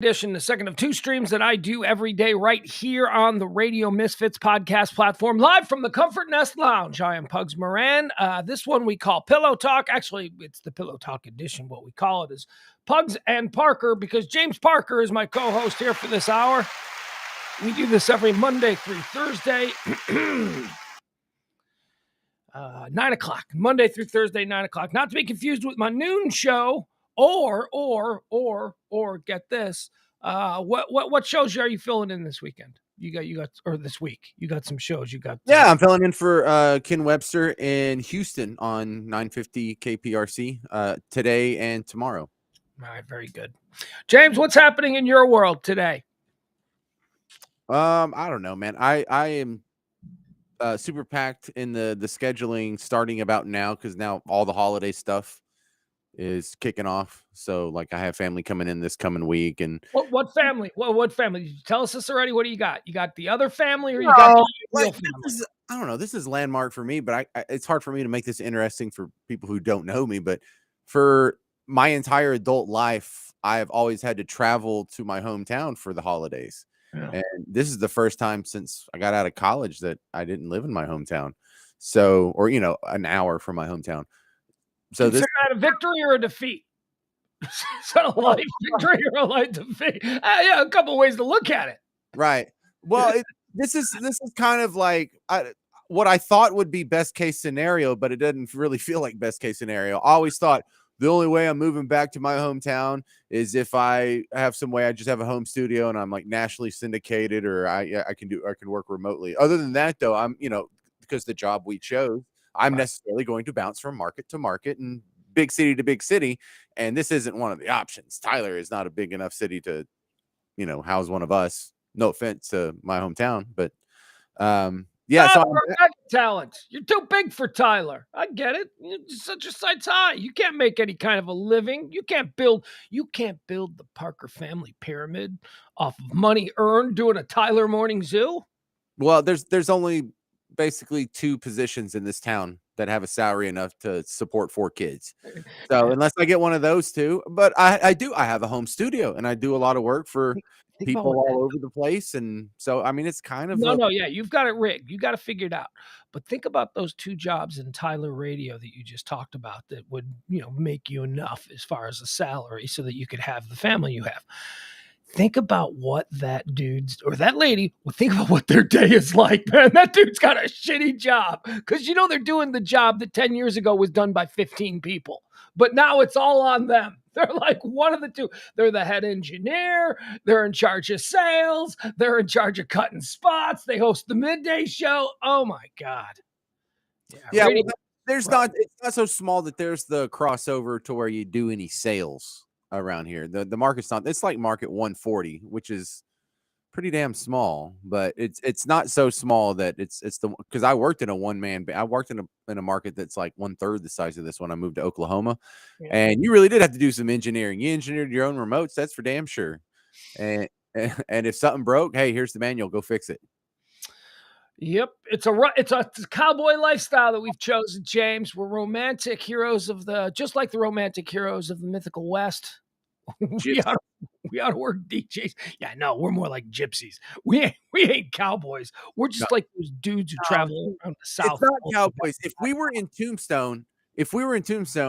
Edition, the second of two streams that I do every day right here on the Radio Misfits podcast platform, live from the Comfort Nest Lounge. I am Pugs Moran. This one we call Pillow Talk. Actually, it's the Pillow Talk edition. What we call it is Pugs and Parker, because James Parker is my co-host here for this hour. We do this every Monday through Thursday, 9 o'clock. Monday through Thursday, 9 o'clock. Not to be confused with my noon show. Or get this. What shows are you filling in this weekend? You got, or this week? You got some shows. You got. Yeah, I'm filling in for Ken Webster in Houston on 950 KPRC today and tomorrow. All right, very good. James, what's happening in your world today? I don't know, man. I am super packed in the scheduling starting about now, because now all the holiday stuff is kicking off. So like I have family coming in this coming week. And what family? What family? Did you tell us this already? What do you got? You got the other family, or you got the real family? I don't know. This is landmark for me, but it's hard for me to make this interesting for people who don't know me. But for my entire adult life, I've always had to travel to my hometown for the holidays. Yeah. And this is the first time since I got out of college that I didn't live in my hometown. So, or, an hour from my hometown. So this is that a victory or a defeat? Is that a life victory or a life defeat? Yeah, a couple ways to look at it. Right. Well, this is kind of like what I thought would be best case scenario, but it doesn't really feel like best case scenario. I always thought the only way I'm moving back to my hometown is if I have some way I just have a home studio and I'm like nationally syndicated, or I can work remotely. Other than that, though, I'm because the job we chose, I'm necessarily going to bounce from market to market and big city to big city. And this isn't one of the options. Tyler is not a big enough city to, house one of us. No offense to my hometown, but yeah. So talent. You're too big for Tyler. I get it. You're such a sights high. You can't make any kind of a living. You can't build the Parker family pyramid off of money earned doing a Tyler morning zoo. Well, there's only basically two positions in this town that have a salary enough to support 4 kids. So unless I get one of those two, but I have a home studio and I do a lot of work for people all over the place. And so, I mean, it's kind of yeah, you've got it rigged. You got to figure it out. But think about those 2 jobs in Tyler Radio that you just talked about that would, make you enough as far as a salary so that you could have the family you have. Think about what that dude's or that lady will think about what their day is like, man. That dude's got a shitty job because, they're doing the job that 10 years ago was done by 15 people. But now it's all on them. They're like one of the 2. They're the head engineer. They're in charge of sales. They're in charge of cutting spots. They host the midday show. Oh, my God. Yeah. Well, it's not so small that there's the crossover to where you do any sales around here. The market's not, it's like market 140, which is pretty damn small, but it's not so small that it's because I worked in a one-man, I worked in a market that's like 1/3 the size of this when I moved to Oklahoma. Yeah. And you really did have to do some engineering. You engineered your own remotes, that's for damn sure. And if something broke, hey, here's the manual, go fix it. Yep, it's a cowboy lifestyle that we've chosen, James. We're romantic heroes just like the romantic heroes of the mythical West. We ought to work DJs. Yeah, no, we're more like gypsies. We ain't cowboys. We're just like those dudes who travel around the South. It's not cowboys. If we were in Tombstone,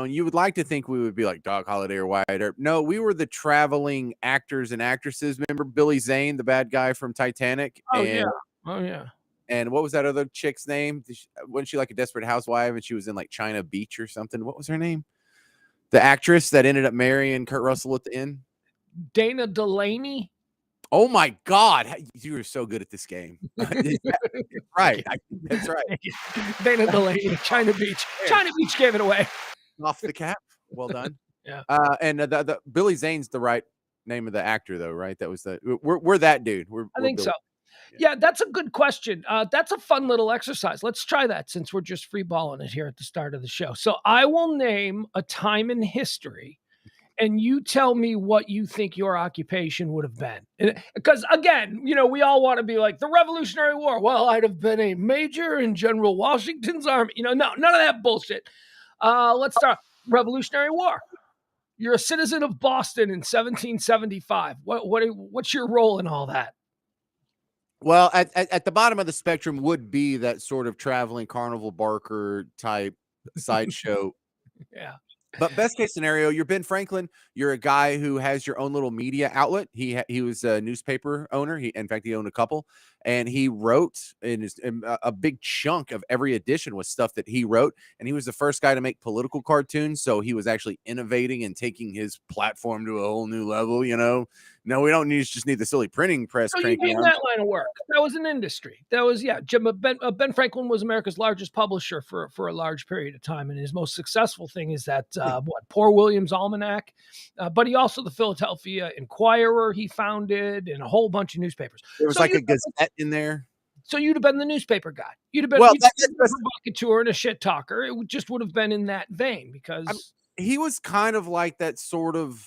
you would like to think we would be like Dog Holiday or Wyatt Earp. No, we were the traveling actors and actresses. Remember Billy Zane, the bad guy from Titanic? Oh yeah. And what was that other chick's name? Wasn't she like a Desperate Housewife and she was in like China Beach or something? What was her name? The actress that ended up marrying Kurt Russell at the end? Dana Delaney. Oh my God. You were so good at this game. Right. That's right. Dana Delaney, China Beach. China Beach gave it away. Off the cap. Well done. Yeah. And the Billy Zane's the right name of the actor though, right? That was we're that dude. I think so. Yeah, that's a good question. That's a fun little exercise. Let's try that since we're just free balling it here at the start of the show. So I will name a time in history and you tell me what you think your occupation would have been. Because again, we all want to be like the Revolutionary War. Well, I'd have been a major in General Washington's army. No, none of that bullshit. Let's start Revolutionary War. You're a citizen of Boston in 1775. What's your role in all that? Well, at the bottom of the spectrum would be that sort of traveling carnival barker type sideshow. Yeah. But best case scenario, you're Ben Franklin. You're a guy who has your own little media outlet. He was a newspaper owner. In fact, he owned a couple, and he wrote in a big chunk of every edition was stuff that he wrote. And he was the first guy to make political cartoons, so he was actually innovating and taking his platform to a whole new level. No, we don't just need the silly printing press So you cranking be in out. that line of work. That was an industry. That was, yeah. Ben Franklin was America's largest publisher for a large period of time, and his most successful thing is that Poor Williams Almanac. But he also the Philadelphia Inquirer he founded, and a whole bunch of newspapers. There was So like a gazette in there. So you'd have been the newspaper guy. You'd have been Well, a provocateur and a shit talker. It just would have been in that vein because he was kind of like that sort of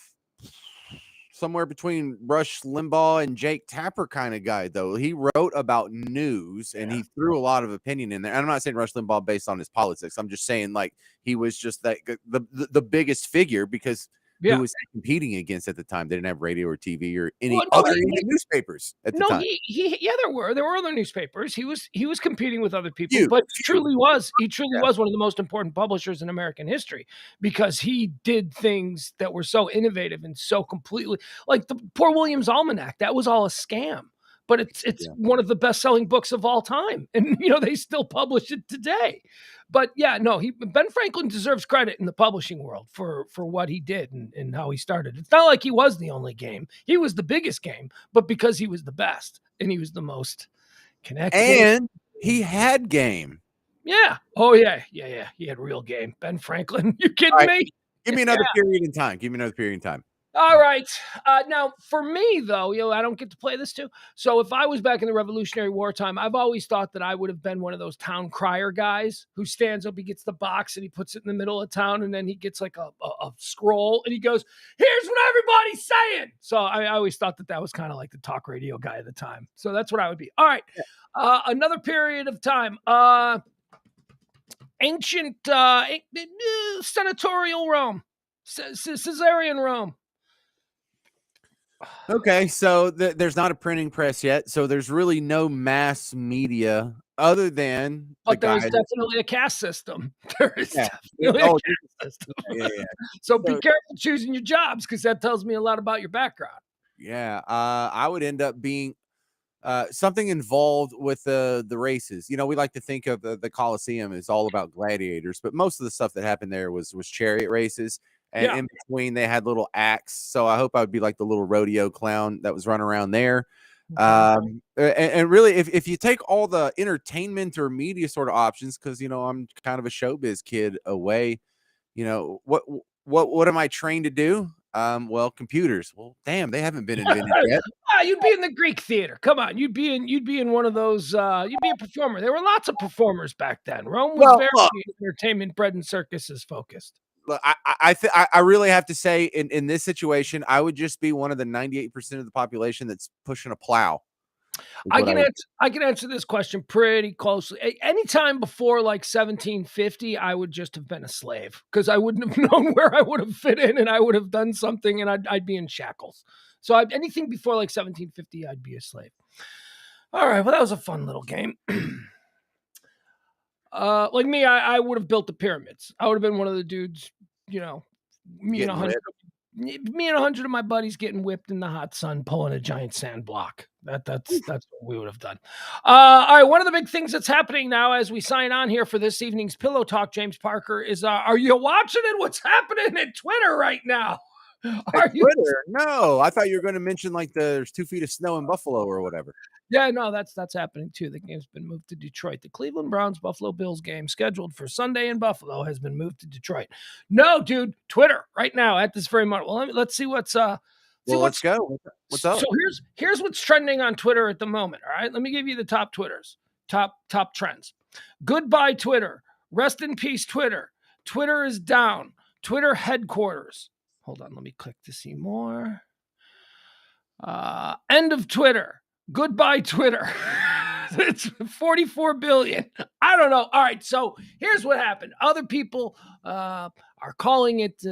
somewhere between Rush Limbaugh and Jake Tapper kind of guy, though. He wrote about news and he threw a lot of opinion in there. And I'm not saying Rush Limbaugh based on his politics. I'm just saying like he was just that the biggest figure because who was he competing against at the time? They didn't have radio or TV or any other newspapers at the time. There were other newspapers. He was competing with other people, but he truly was one of the most important publishers in American history because he did things that were so innovative and so completely like the Poor Williams Almanac. That was all a scam, but it's one of the best-selling books of all time, and they still publish it today. But yeah, no, Ben Franklin deserves credit in the publishing world for what he did and how he started. It's not like he was the only game. He was the biggest game, but because he was the best and he was the most connected. And he had game. Yeah. Oh, yeah. Yeah. He had real game. Ben Franklin. You kidding me? Give me another period in time. All right. Now, for me, though, I don't get to play this too. So if I was back in the Revolutionary War time, I've always thought that I would have been one of those town crier guys who stands up, he gets the box and he puts it in the middle of town, and then he gets like a scroll and he goes, "Here's what everybody's saying." So I always thought that was kind of like the talk radio guy at the time. So that's what I would be. All right. Another period of time. Ancient senatorial Rome. Caesarian Rome. Okay, so there's not a printing press yet, so there's really no mass media other than. But there's definitely a caste system. There is definitely a caste system. Yeah. So be careful choosing your jobs because that tells me a lot about your background. Yeah, I would end up being something involved with the races. We like to think of the Colosseum as all about gladiators, but most of the stuff that happened there was chariot races. And in between, they had little acts. So I hope I would be like the little rodeo clown that was running around there. And really, if you take all the entertainment or media sort of options, because I'm kind of a showbiz kid away. What am I trained to do? Well, computers. Well, damn, they haven't been invented yet. You'd be in the Greek theater. Come on, you'd be in one of those. You'd be a performer. There were lots of performers back then. Rome was very entertainment, bread and circuses focused. Look, I really have to say in this situation, I would just be one of the 98% of the population that's pushing a plow. I can answer this question pretty closely. Anytime before like 1750, I would just have been a slave because I wouldn't have known where I would have fit in, and I would have done something, and I'd be in shackles. So anything before like 1750, I'd be a slave. All right, well, that was a fun little game. Like me, I would have built the pyramids. I would have been one of the dudes, me and 100 of my buddies getting whipped in the hot sun, pulling a giant sand block. That's what we would have done. All right, one of the big things that's happening now as we sign on here for this evening's Pillow Talk, James Parker, is are you watching it? What's happening at Twitter right now? Twitter? No, I thought you were going to mention like there's 2 feet of snow in Buffalo or whatever. Yeah, no, that's happening too. The game's been moved to Detroit. The Cleveland Browns Buffalo Bills game scheduled for Sunday in Buffalo has been moved to Detroit. No, dude, Twitter right now at this very moment. Well, let's see what's let's go. What's up? So here's what's trending on Twitter at the moment. All right, let me give you the top Twitters, top trends. Goodbye Twitter. Rest in peace Twitter. Twitter is down. Twitter headquarters. Hold on, let me click to see more. End of Twitter. Goodbye, Twitter. It's 44 billion. I don't know. All right, so here's what happened. Other people are calling it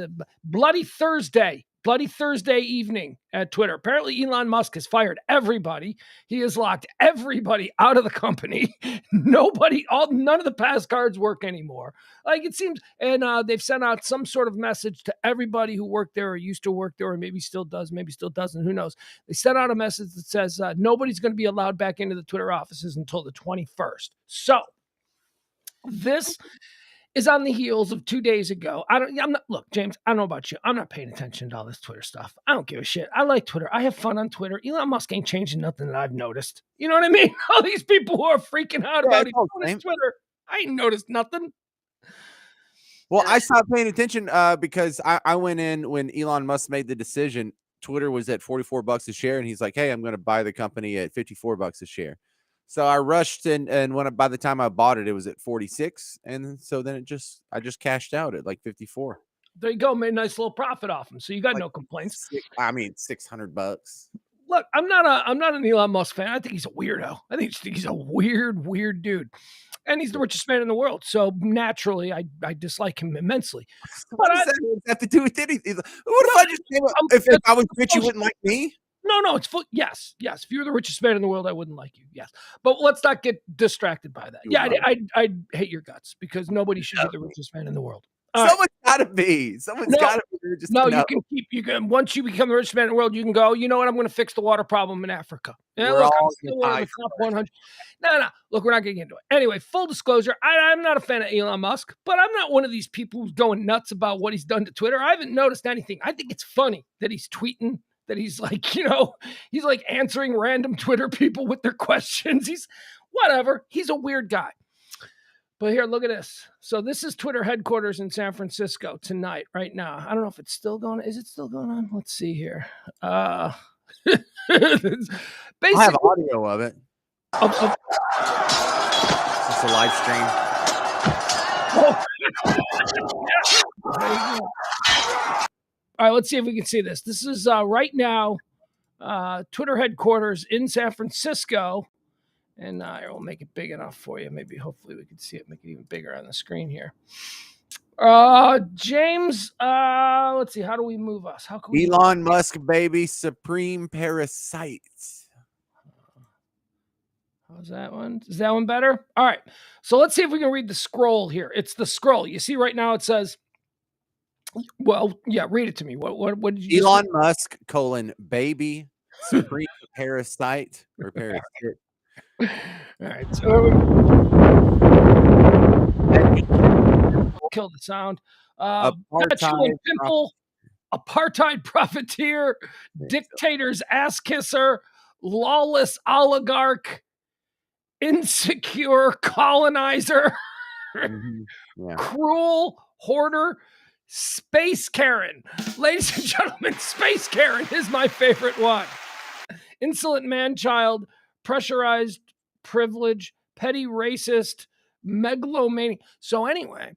Bloody Thursday. Bloody Thursday evening at Twitter. Apparently, Elon Musk has fired everybody. He has locked everybody out of the company. None of the pass cards work anymore. Like it seems, and they've sent out some sort of message to everybody who worked there or used to work there, or maybe still does, maybe still doesn't. Who knows? They sent out a message that says nobody's going to be allowed back into the Twitter offices until the 21st. So this is on the heels of 2 days ago. Look, James, I don't know about you. I'm not paying attention to all this Twitter stuff. I don't give a shit. I like Twitter. I have fun on Twitter. Elon Musk ain't changing nothing that I've noticed. You know what I mean? All these people who are freaking out about his Twitter, I ain't noticed nothing. Well, I stopped paying attention because I went in when Elon Musk made the decision. Twitter was at $44 a share, and he's like, "Hey, I'm going to buy the company at $54 a share." So I rushed and by the time I bought it, it was at 46, and so then I just cashed out at like 54. There you go, made a nice little profit off them. So you got no complaints. I mean, $600. Look, I'm not an Elon Musk fan. I think he's a weirdo. I think he's a weird dude. And he's the richest man in the world. So naturally, I dislike him immensely. What does that have to do with anything? What if I just came up? If I was rich, you wouldn't like me? No, it's full. Yes. If you were the richest man in the world, I wouldn't like you. Yes. But let's not get distracted by that. Yeah, I'd hate your guts because nobody should be the richest man in the world. Someone's got to be. Someone's got to be. No, you can. Once you become the richest man in the world, you can go. You know what? I'm going to fix the water problem in Africa. Yeah, look, I'm still one of the top 100. No. Look, we're not getting into it. Anyway, full disclosure, I'm not a fan of Elon Musk, but I'm not one of these people who's going nuts about what he's done to Twitter. I haven't noticed anything. I think it's funny that he's tweeting, that he's like, he's like answering random Twitter people with their questions. He's whatever. He's a weird guy. But here, look at this. So this is Twitter headquarters in San Francisco tonight, right now. I don't know if it's still going on. Is it still going on? Let's see here. Basically, I have audio of it. It's a live stream. All right, let's see if we can see this. This is right now Twitter headquarters in San Francisco. And we'll make it big enough for you. Maybe, hopefully, we can see it, make it even bigger on the screen here. James, let's see. How do we move us? How can we Elon Musk, baby, supreme parasite. How's that one? Is that one better? All right. So let's see if we can read the scroll here. It's the scroll. You see right now it says, well, yeah, read it to me. What did you Elon Musk, baby, supreme parasite or parasite. All right, so kill the sound. Petulant pimple, apartheid profiteer, dictator's ass kisser, lawless oligarch, insecure colonizer, cruel hoarder, Space Karen. Ladies and gentlemen, Space Karen is my favorite one. Insolent man-child, pressurized privilege, petty racist, megalomaniac. So anyway,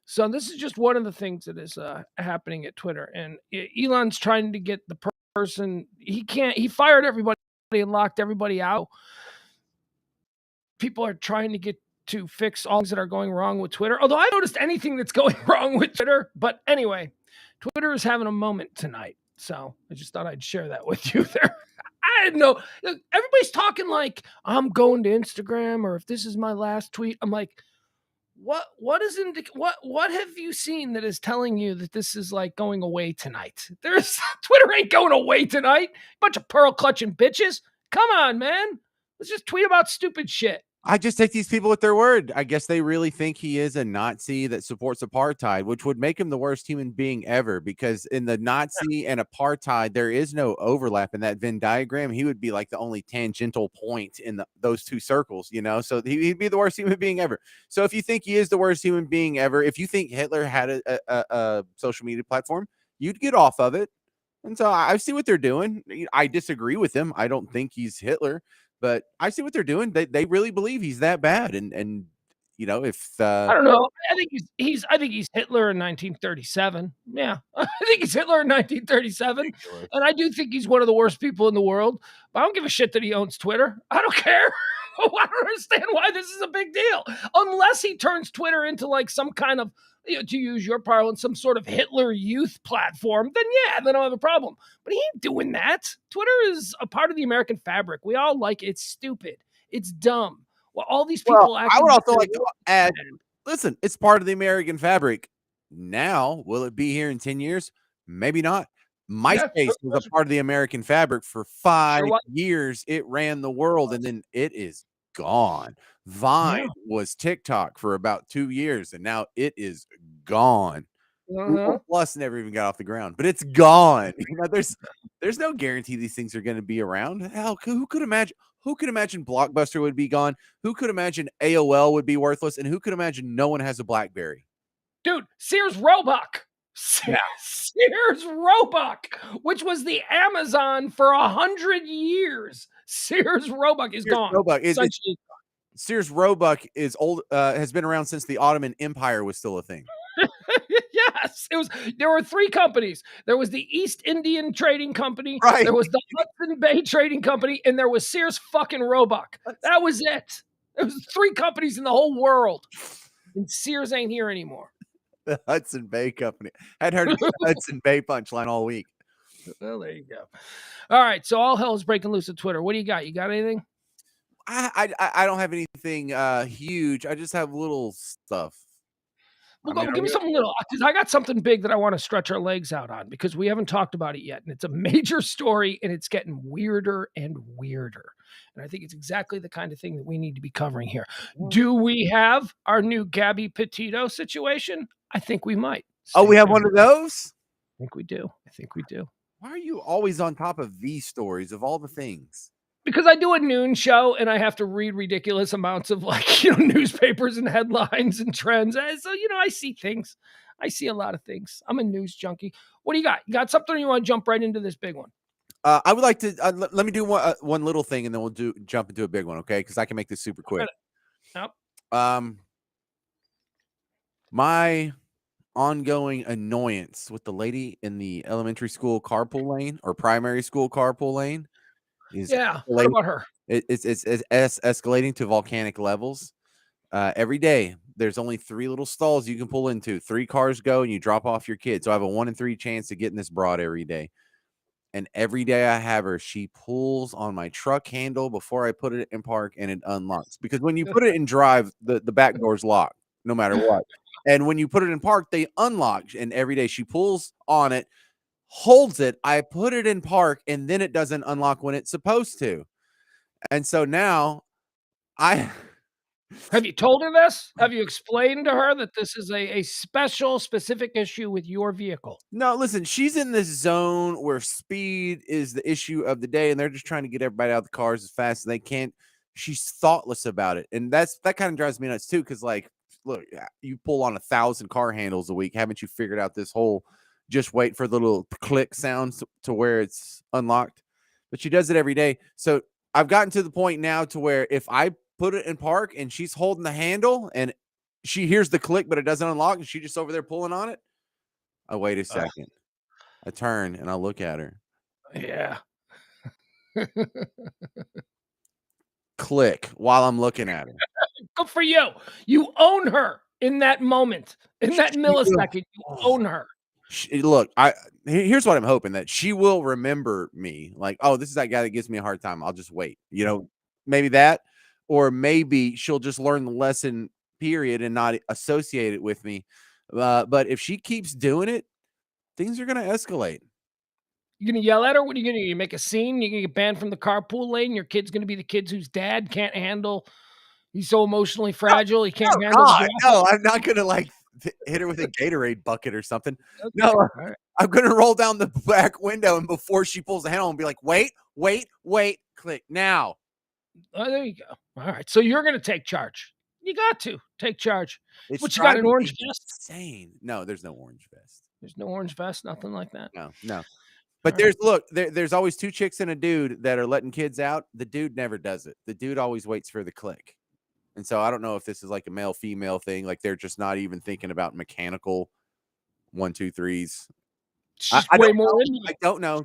this is just one of the things that is happening at Twitter. And Elon's trying to get the person, he fired everybody and locked everybody out. People are trying to get to fix all things that are going wrong with Twitter. Although I noticed anything that's going wrong with Twitter. But anyway, Twitter is having a moment tonight. So I just thought I'd share that with you there. I didn't know. Everybody's talking like I'm going to Instagram, or if this is my last tweet. I'm like, what have you seen that is telling you that this is like going away tonight? Twitter ain't going away tonight. Bunch of pearl clutching bitches. Come on, man. Let's just tweet about stupid shit. I just take these people at their word. I guess they really think he is a Nazi that supports apartheid, which would make him the worst human being ever, because in the Nazi and apartheid, there is no overlap in that Venn diagram. He would be like the only tangential point in those two circles, so he'd be the worst human being ever. So if you think he is the worst human being ever, if you think Hitler had a social media platform, you'd get off of it. And so I see what they're doing. I disagree with him. I don't think he's Hitler. But I see what they're doing. They really believe he's that bad, and if I don't know, I think he's Hitler in 1937. Yeah, I think he's Hitler in 1937, and I do think he's one of the worst people in the world. But I don't give a shit that he owns Twitter. I don't care. I don't understand why this is a big deal. Unless he turns Twitter into like some kind of, to use your parlance, some sort of Hitler youth platform, then yeah, then I'll have a problem. But he ain't doing that. Twitter is a part of the American fabric. We all like it. It's stupid. It's dumb. Well, all these Well, people I acting would like also they're like to add, listen, it's part of the American fabric. Now, will it be here in 10 years? Maybe not. yeah, MySpace was a part of the American fabric for 5 sure what? years. It ran the world and then it is gone. Vine Yeah. was TikTok for about 2 years and now it is gone. Uh-huh. Google Plus never even got off the ground, but it's gone. There's no guarantee these things are going to be around. Hell, who could imagine? Who could imagine Blockbuster would be gone? Who could imagine AOL would be worthless? And who could imagine no one has a BlackBerry? Dude, Sears Roebuck. Yeah. Sears Roebuck, which was the Amazon for 100 years. Sears Roebuck is Sears gone. Roebuck is Essentially. Sears Roebuck is old. Has been around since the Ottoman Empire was still a thing. Yes, it was. There were three companies. There was the East Indian Trading Company, Right. there was the Hudson Bay Trading Company, and there was Sears fucking Roebuck. That was it. There was three companies in the whole world, and Sears ain't here anymore. The Hudson Bay Company. I'd heard the Hudson Bay punchline all week. Well, there you go. All right, so all hell is breaking loose at Twitter. What do you got? You got anything? I don't have anything huge. I just have little stuff. Well, I mean, give me something little, because I got something big that I want to stretch our legs out on because we haven't talked about it yet. And it's a major story and it's getting weirder and weirder. And I think it's exactly the kind of thing that we need to be covering here. Do we have our new Gabby Petito situation? I think we might. Oh, we have one of those? I think we do. I think we do. Why are you always on top of these stories of all the things? Because I do a noon show and I have to read ridiculous amounts of newspapers and headlines and trends. So, I see things. I see a lot of things. I'm a news junkie. What do you got? You got something or you want to jump right into this big one? I would like to let me do one little thing and then we'll jump into a big one, okay? Because I can make this super quick. Yep. My ongoing annoyance with the lady in the elementary school carpool lane or primary school carpool lane is what about her? It's escalating to volcanic levels. Every day, there's only 3 little stalls you can pull into. 3 cars go and you drop off your kid. So I have a 1 in 3 chance to get in this broad every day. And every day I have her, she pulls on my truck handle before I put it in park and it unlocks. Because when you put it in drive, the back door's locked no matter what. And when you put it in park, they unlock. And every day she pulls on it, holds it. I put it in park and then it doesn't unlock when it's supposed to. And so now Have you told her this? Have you explained to her that this is a specific issue with your vehicle? No, listen, she's in this zone where speed is the issue of the day, and they're just trying to get everybody out of the cars as fast as they can. She's thoughtless about it. And that kind of drives me nuts too. Cause like, look, you pull on 1,000 car handles a week. Haven't you figured out this whole just wait for the little click sounds to where it's unlocked? But she does it every day. So I've gotten to the point now to where if I put it in park and she's holding the handle and she hears the click, but it doesn't unlock, and she just over there pulling on it. I wait a second. I turn and I look at her. Yeah. Click while I'm looking at her. Good for you. You own her in that moment. In that millisecond, you own her. Look, here's what I'm hoping, that she will remember me. Like, oh, this is that guy that gives me a hard time. I'll just wait. Maybe that. Or maybe she'll just learn the lesson, period, and not associate it with me. But if she keeps doing it, things are going to escalate. You gonna yell at her? What are you gonna do? You make a scene? You gonna get banned from the carpool lane? Your kid's gonna be the kids whose dad can't handle. He's so emotionally fragile. He can't handle. No, I'm not gonna like hit her with a Gatorade bucket or something. Okay. No, right. I'm gonna roll down the back window, and before she pulls the handle, and be like, "Wait, click now." Oh, there you go. All right, so you're gonna take charge. You got to take charge. What, you got, an orange vest? Insane. No, there's no orange vest. There's no orange vest. Nothing like that. No. But there's always 2 chicks and a dude that are letting kids out. The dude never does it. The dude always waits for the click. And so I don't know if this is like a male female thing. Like they're just not even thinking about mechanical 1, 2, 3s. I don't know.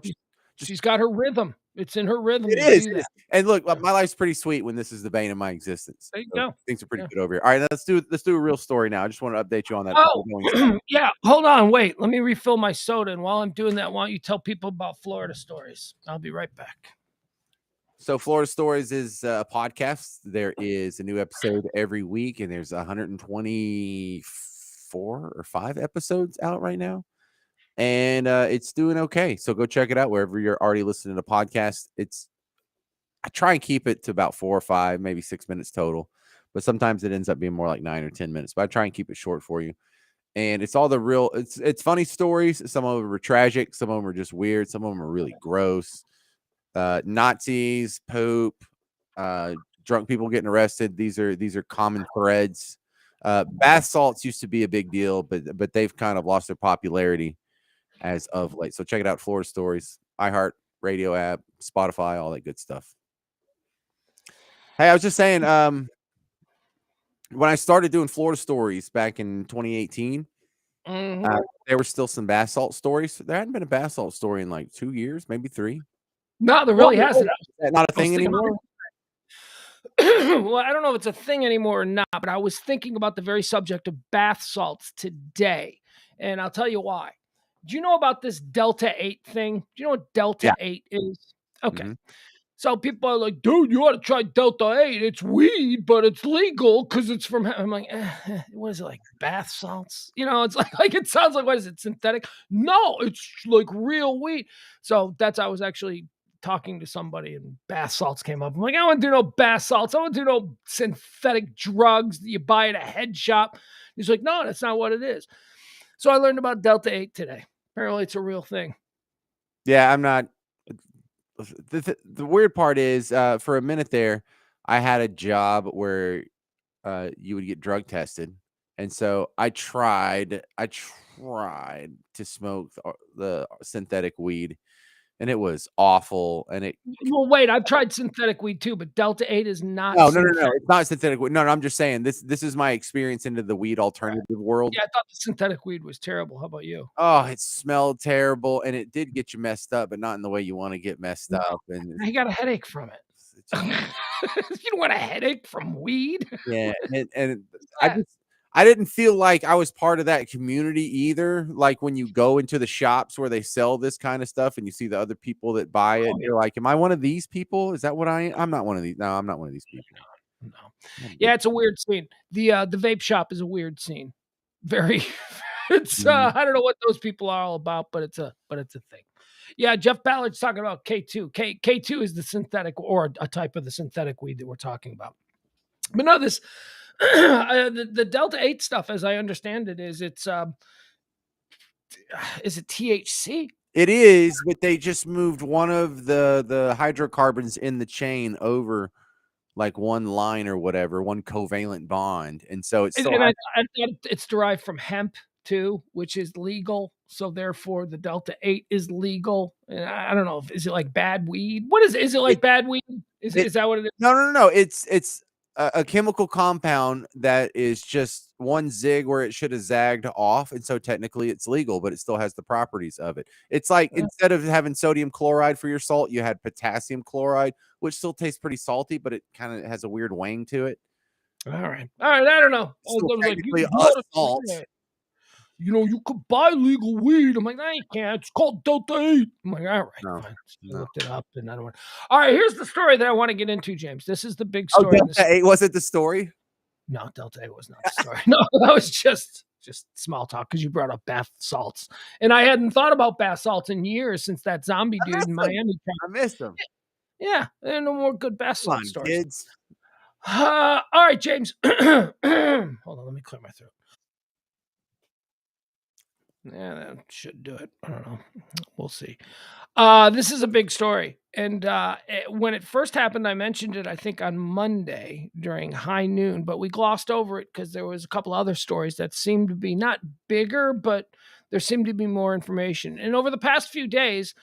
She's got her rhythm. It's in her rhythm It to is, do it that. is. And look, Yeah. my life's pretty sweet when this is the bane of my existence. There you So go. things are pretty Yeah. good over here. All right, let's do a real story now. I just want to update you on that Oh, ongoing saga. yeah. Hold on. Wait. Let me refill my soda. And while I'm doing that, why don't you tell people about Florida stories? I'll be right back. So Florida Stories is a podcast. There is a new episode every week, and there's 124 or 5 episodes out right now. And it's doing okay. So go check it out wherever you're already listening to podcasts. I try and keep it to about 4 or 5, maybe 6 minutes total. But sometimes it ends up being more like 9 or 10 minutes. But I try and keep it short for you. And it's all the real it's funny stories. Some of them are tragic, some of them are just weird, some of them are really gross. Nazis, poop, drunk people getting arrested. These are common threads. Bath salts used to be a big deal, but they've kind of lost their popularity as of late. So check it out, Florida Stories, iHeart Radio app, Spotify, all that good stuff. Hey, I was just saying, when I started doing Florida Stories back in 2018, Mhm. there were still some bath salt stories. There hadn't been a bath salt story in like 2 years, maybe 3. No, there Well, really hasn't. is that not a I was thing thinking anymore? well, I don't know if it's a thing anymore or not, but I was thinking about the very subject of bath salts today. And I'll tell you why. Do you know about this Delta 8 thing? Do you know what Delta Yeah. 8 is? Okay. Mhm. So people are like, dude, you ought to try Delta 8. It's weed, but it's legal because it's from. I'm like, what is it, like bath salts? It's like it sounds like, what is it, synthetic? No, it's like real weed. So I was actually talking to somebody and bath salts came up. I'm like, I don't want to do no bath salts. I want to do no synthetic drugs that you buy at a head shop. He's like, no, that's not what it is. So I learned about Delta 8 today. Apparently it's a real thing. Yeah, I'm not the weird part is, for a minute there, I had a job where, you would get drug tested, and so I tried to smoke the synthetic weed, and it was awful, and it Well, wait, I've tried synthetic weed too, but Delta 8 is not no, no, no, no, synthetic. it's not synthetic weed. No, no, I'm just saying this is my experience into the weed alternative world. Yeah, I thought the synthetic weed was terrible. How about you? Oh, it smelled terrible, and it did get you messed up, but not in the way you wanna get messed No, up, and I got a headache from it. it's just You don't want a headache from weed? yeah, and What's I that? just I didn't feel like I was part of that community either. Like when you go into the shops where they sell this kind of stuff and you see the other people that buy it, Oh, yeah. you're like, "Am I one of these people? Is that what I am? I'm not one of these. No, I'm not one of these people." No. I'm good. Yeah, it's a weird scene. The vape shop is a weird scene. Very it's, Mhm. I don't know what those people are all about, but it's a thing. Yeah, Jeff Ballard's talking about K2. K2 is the synthetic or a type of the synthetic weed that we're talking about. But no, this the Delta 8 stuff, as I understand it, is it THC? It is, but they just moved one of the hydrocarbons in the chain over like one line or whatever, one covalent bond, and so it still And has I thought it's derived from hemp too, which is legal. So therefore, the Delta 8 is legal. And I don't know, is it like bad weed? What is it? Is it it like bad weed? it Is that what it is? no, no, no, no. It's a chemical compound that is just one zig where it should have zagged off, and so technically it's legal, but it still has the properties of it. It's like Uh, instead of having sodium chloride for your salt, you had potassium chloride, which still tastes pretty salty, but it kind of has a weird wang to it. all right. All right. I don't know. I Still was like, technically you a ought to salt. try it. You could buy legal weed. I'm like, no, you can't. It's called Delta 8. I'm like, all right, No, fine. So I no. looked it up and I don't want. All right, here's the story that I want to get into, James. This is the big Oh, story in this. Delta 8 was it the story? No, Delta 8 was not the story. No, that was just small talk because you brought up bath salts, and I hadn't thought about bath salts in years since that zombie I dude in missed them. Miami. I missed them. Yeah, there are no more good bath Come salt on, stories. kids. All right, James. Hold on, let me clear my throat. Yeah, that should do it. I don't know. We'll see. This is a big story, and when it first happened, I mentioned it, I think, on Monday during high noon, but we glossed over it because there was a couple other stories that seemed to be not bigger, but there seemed to be more information. And over the past few days,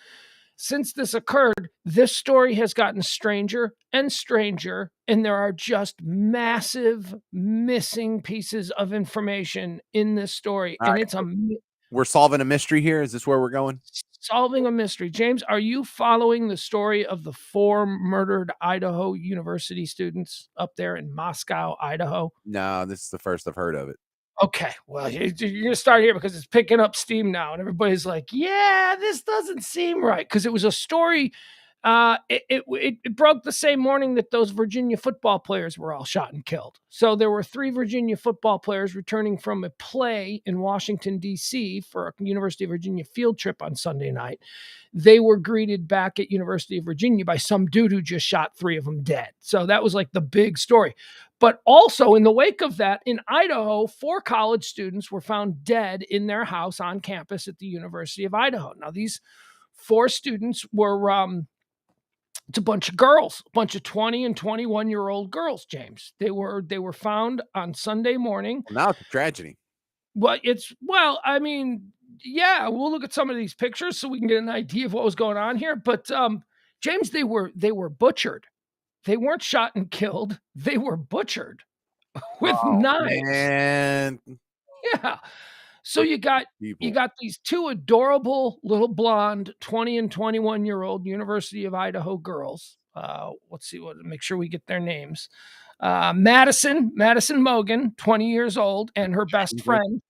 since this occurred, this story has gotten stranger and stranger, and there are just massive missing pieces of information in this story, All and right. it's a We're solving a mystery here. Is this where we're going? Solving a mystery. James, are you following the story of the 4 murdered Idaho University students up there in Moscow, Idaho? No, this is the first I've heard of it. Okay, well, you're gonna start here because it's picking up steam now, and everybody's like, "Yeah, this doesn't seem right," because it was a story. It broke the same morning that those Virginia football players were all shot and killed. So there were 3 Virginia football players returning from a play in Washington D.C. for a University of Virginia field trip on Sunday night. They were greeted back at University of Virginia by some dude who just shot 3 of them dead. So that was like the big story. But also, in the wake of that, in Idaho, 4 college students were found dead in their house on campus at the University of Idaho. Now, these 4 students were, it's a bunch of girls, a bunch of 20 and 21-year-old girls, James. They were found on Sunday morning. Well, now it's a tragedy. Well, I mean, yeah, we'll look at some of these pictures so we can get an idea of what was going on here. But James, they were butchered. They weren't shot and killed. They were butchered with Oh, knives. man. Yeah. So you People. got these 2 adorable little blonde 20 and 21-year-old University of Idaho girls. Let's see what make sure we get their names. Madison Mogan, 20 years old, and her best friend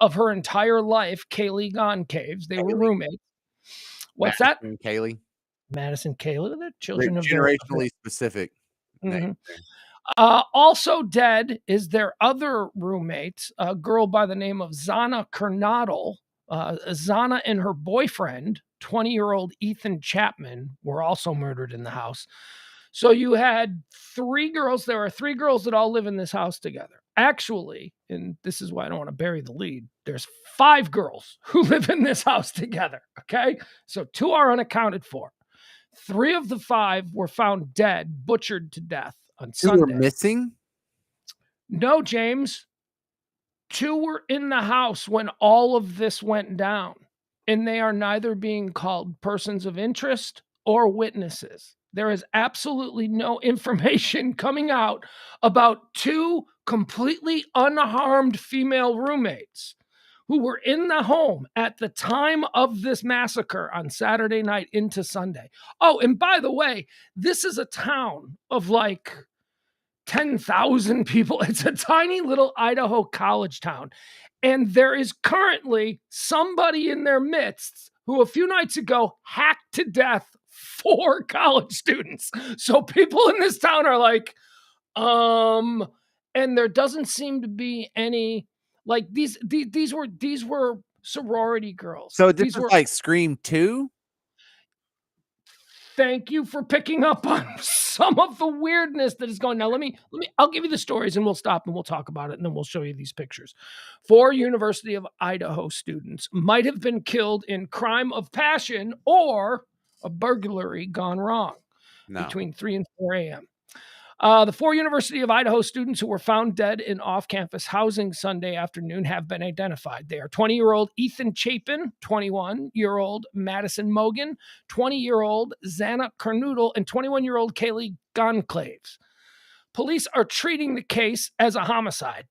of her entire life, Kaylee Goncaves. They were Kaylee. roommates. What's that? Madison and Kaylee. Madison, Kaylee, they're Very children of their. generationally specific name Mhm. there. Also dead is their other roommate, a girl by the name of Zana Kernodle. Zana and her boyfriend, 20-year-old Ethan Chapman, were also murdered in the house. So you had 3 girls. There are 3 girls that all live in this house together. Actually, and this is why I don't want to bury the lead, there's 5 girls who live in this house together. Okay. So 2 are unaccounted for. 3 of the 5 were found dead, butchered to death on 2 were Sunday. missing? No, James. 2 were in the house when all of this went down, and they are neither being called persons of interest or witnesses. There is absolutely no information coming out about 2 completely unharmed female roommates who were in the home at the time of this massacre on Saturday night into Sunday. Oh, and by the way, this is a town of like 10,000 people. It's a tiny little Idaho college town. And there is currently somebody in their midst who a few nights ago hacked to death 4 college students. So people in this town are like, and there doesn't seem to be any like these were sorority girls. So this These is were like Scream 2? Thank you for picking up on some of the weirdness that is going. Now, I'll give you the stories and we'll stop and we'll talk about it and then we'll show you these pictures. 4 University of Idaho students might have been killed in crime of passion or a burglary gone wrong No. between 3 and 4 a.m. The 4 University of Idaho students who were found dead in off-campus housing Sunday afternoon have been identified. They are 20-year-old Ethan Chapin, 21-year-old Madison Mogan, 20-year-old Xana Carnoodle, and 21-year-old Kaylee Gonclaves. Police are treating the case as a homicide.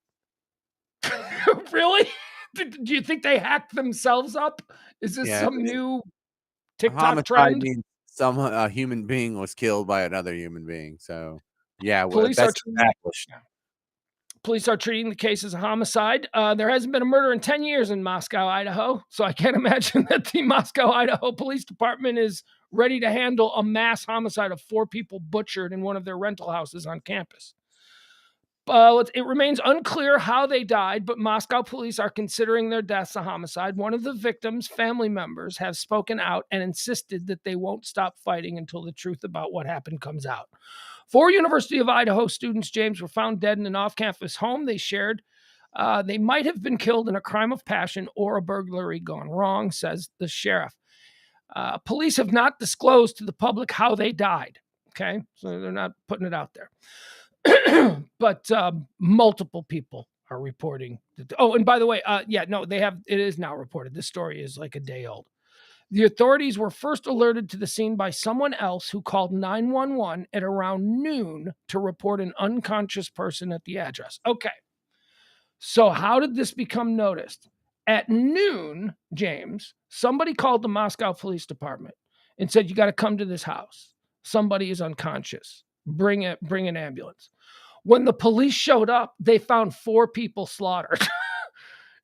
Really? Do you think they hacked themselves up? Is this Yeah, some new a TikTok homicide trend? means a human being was killed by another human being, so, yeah, well, Police are that's treating established. Police are treating the case as a homicide. There hasn't been a murder in 10 years in Moscow, Idaho. So I can't imagine that the Moscow, Idaho Police Department is ready to handle a mass homicide of 4 people butchered in one of their rental houses on campus. It remains unclear how they died, but Moscow police are considering their deaths a homicide. One of the victims' family members have spoken out and insisted that they won't stop fighting until the truth about what happened comes out. 4 University of Idaho students, James, were found dead in an off-campus home they shared. They might have been killed in a crime of passion or a burglary gone wrong, says the sheriff. Police have not disclosed to the public how they died. Okay, so they're not putting it out there. But multiple people are reporting that. Oh, and by the way, they have. It is now reported. This story is like a day old. The authorities were first alerted to the scene by someone else who called 911 at around noon to report an unconscious person at the address. Okay. So how did this become noticed? At noon, James, somebody called the Moscow Police Department and said, "You got to come to this house. Somebody is unconscious. Bring an ambulance." When the police showed up, they found 4 people slaughtered.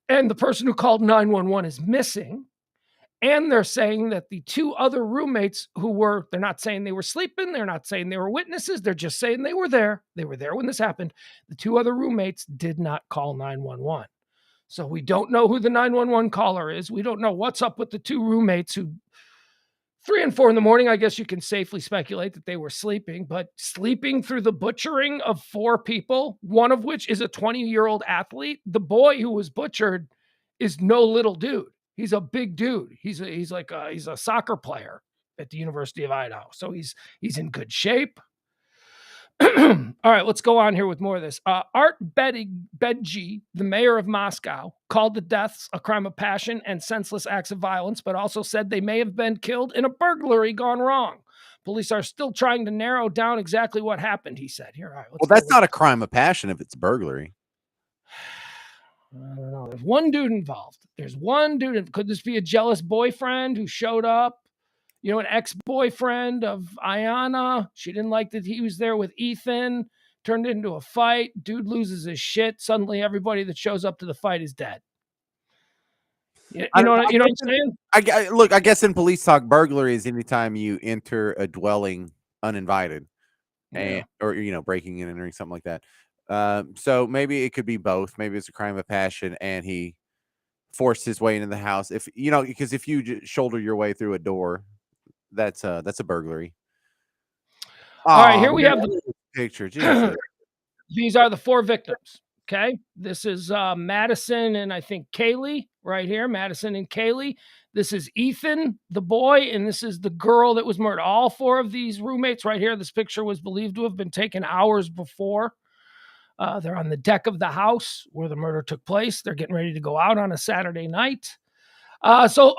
And the person who called 911 is missing. And they're saying that the 2 other roommates they're not saying they were sleeping. They're not saying they were witnesses. They're just saying they were there. They were there when this happened. The 2 other roommates did not call 911. So we don't know who the 911 caller is. We don't know what's up with the 2 roommates who 3 and 4 in the morning, I guess you can safely speculate that they were sleeping, but sleeping through the butchering of 4 people, one of which is a 20-year-old athlete. The boy who was butchered is no little dude. He's a big dude. He's a soccer player at the University of Idaho. So he's in good shape. All right, let's go on here with more of this. Art Bedji, the mayor of Moscow, called the deaths a crime of passion and senseless acts of violence, but also said they may have been killed in a burglary gone wrong. Police are still trying to narrow down exactly what happened, he said. Here, all right, Well, that's not a crime of passion if it's burglary. I don't know. There's one dude involved. Could this be a jealous boyfriend who showed up? You know, an ex-boyfriend of Ayana. She didn't like that he was there with Ethan. Turned into a fight. Dude loses his shit. Suddenly, everybody that shows up to the fight is dead. You know what I'm saying? I guess in police talk, burglary is anytime you enter a dwelling uninvited, Yeah. or breaking in and entering, something like that. So maybe it could be both. Maybe it's a crime of passion, and he forced his way into the house. Because if you shoulder your way through a door, that's a burglary. All right, here we have the picture. Jesus. These are the 4 victims. Okay, this is Madison and I think Kaylee right here. Madison and Kaylee. This is Ethan, the boy, and this is the girl that was murdered. All 4 of these roommates right here. This picture was believed to have been taken hours before. They're on the deck of the house where the murder took place. They're getting ready to go out on a Saturday night. So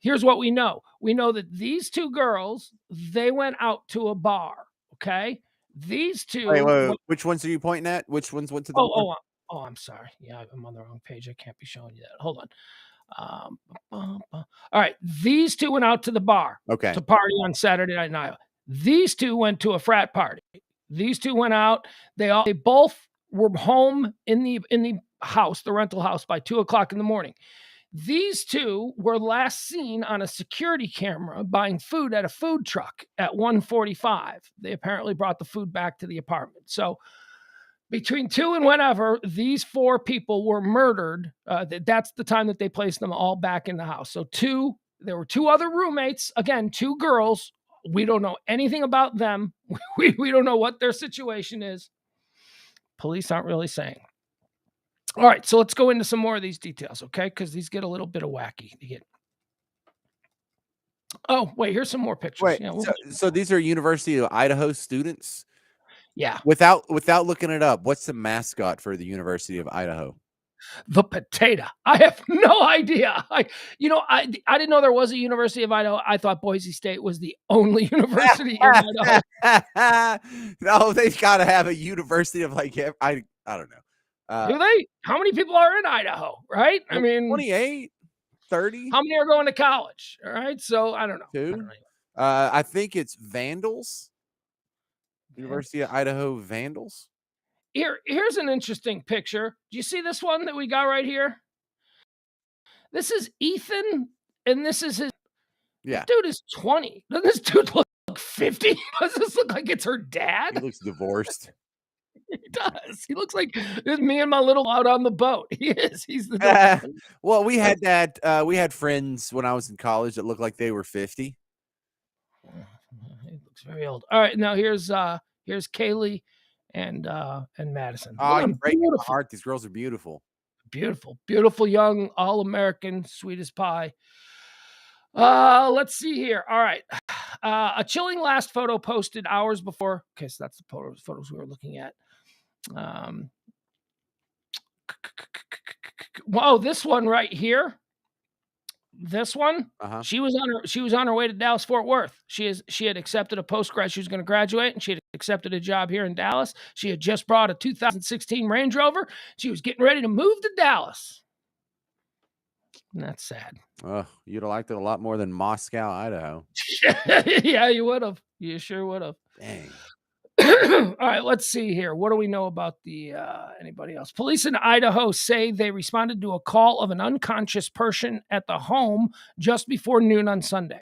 here's what we know. We know that these 2 girls, they went out to a bar. Okay. These 2. Wait. Which ones are you pointing at? Which ones went to the bar? I'm sorry. Yeah, I'm on the wrong page. I can't be showing you that. Hold on. All right. These 2 went out to the bar to party on Saturday night in Iowa. These 2 went to a frat party. These 2 went out. They both were home in the house, the rental house, by 2:00 in the morning. These 2 were last seen on a security camera buying food at a food truck at 1:45. They apparently brought the food back to the apartment. So between 2 and whenever, these 4 people were murdered. That's the time that they placed them all back in the house. So there were 2 other roommates, again, 2 girls. We don't know anything about them. We don't know what their situation is. Police aren't really saying. All right, so let's go into some more of these details, okay? Because these get a little bit of wacky. Oh, wait, here's some more pictures. Wait, Yeah, so these are University of Idaho students? Yeah. Without looking it up, what's the mascot for the University of Idaho? The potato. I have no idea. I didn't know there was a University of Idaho. I thought Boise State was the only university in Idaho. No, they've got to have a university of I don't know. Do they? How many people are in Idaho, right? I mean, 28, 30. How many are going to college? All right, so I don't know. 2. I think it's Vandals. University of Idaho Vandals. Here's an interesting picture. Do you see this one that we got right here? This is Ethan, and this is his. Yeah. This dude is 20. Doesn't this dude look 50? Does this look like it's her dad? He looks divorced. He does. He looks like me and my little out on the boat. He is. He's the well, we had that. We had friends when I was in college that looked like they were 50. He looks very old. All right, now here's Kaylee and Madison. Oh, you break my heart. These girls are beautiful. Beautiful young, all-American, sweet as pie. Let's see here. All right. A chilling last photo posted hours before. Okay, so that's the photos we were looking at. Whoa, this one right here. This one, she was on her way to Dallas Fort Worth. She had accepted a postgrad. She was going to graduate, and she had accepted a job here in Dallas. She had just brought a 2016 Range Rover. She was getting ready to move to Dallas. And that's sad. You'd have liked it a lot more than Moscow, Idaho. Yeah, you would have. You sure would have. Dang. All right, let's see here. What do we know about the anybody else? Police in Idaho say they responded to a call of an unconscious person at the home just before noon on Sunday.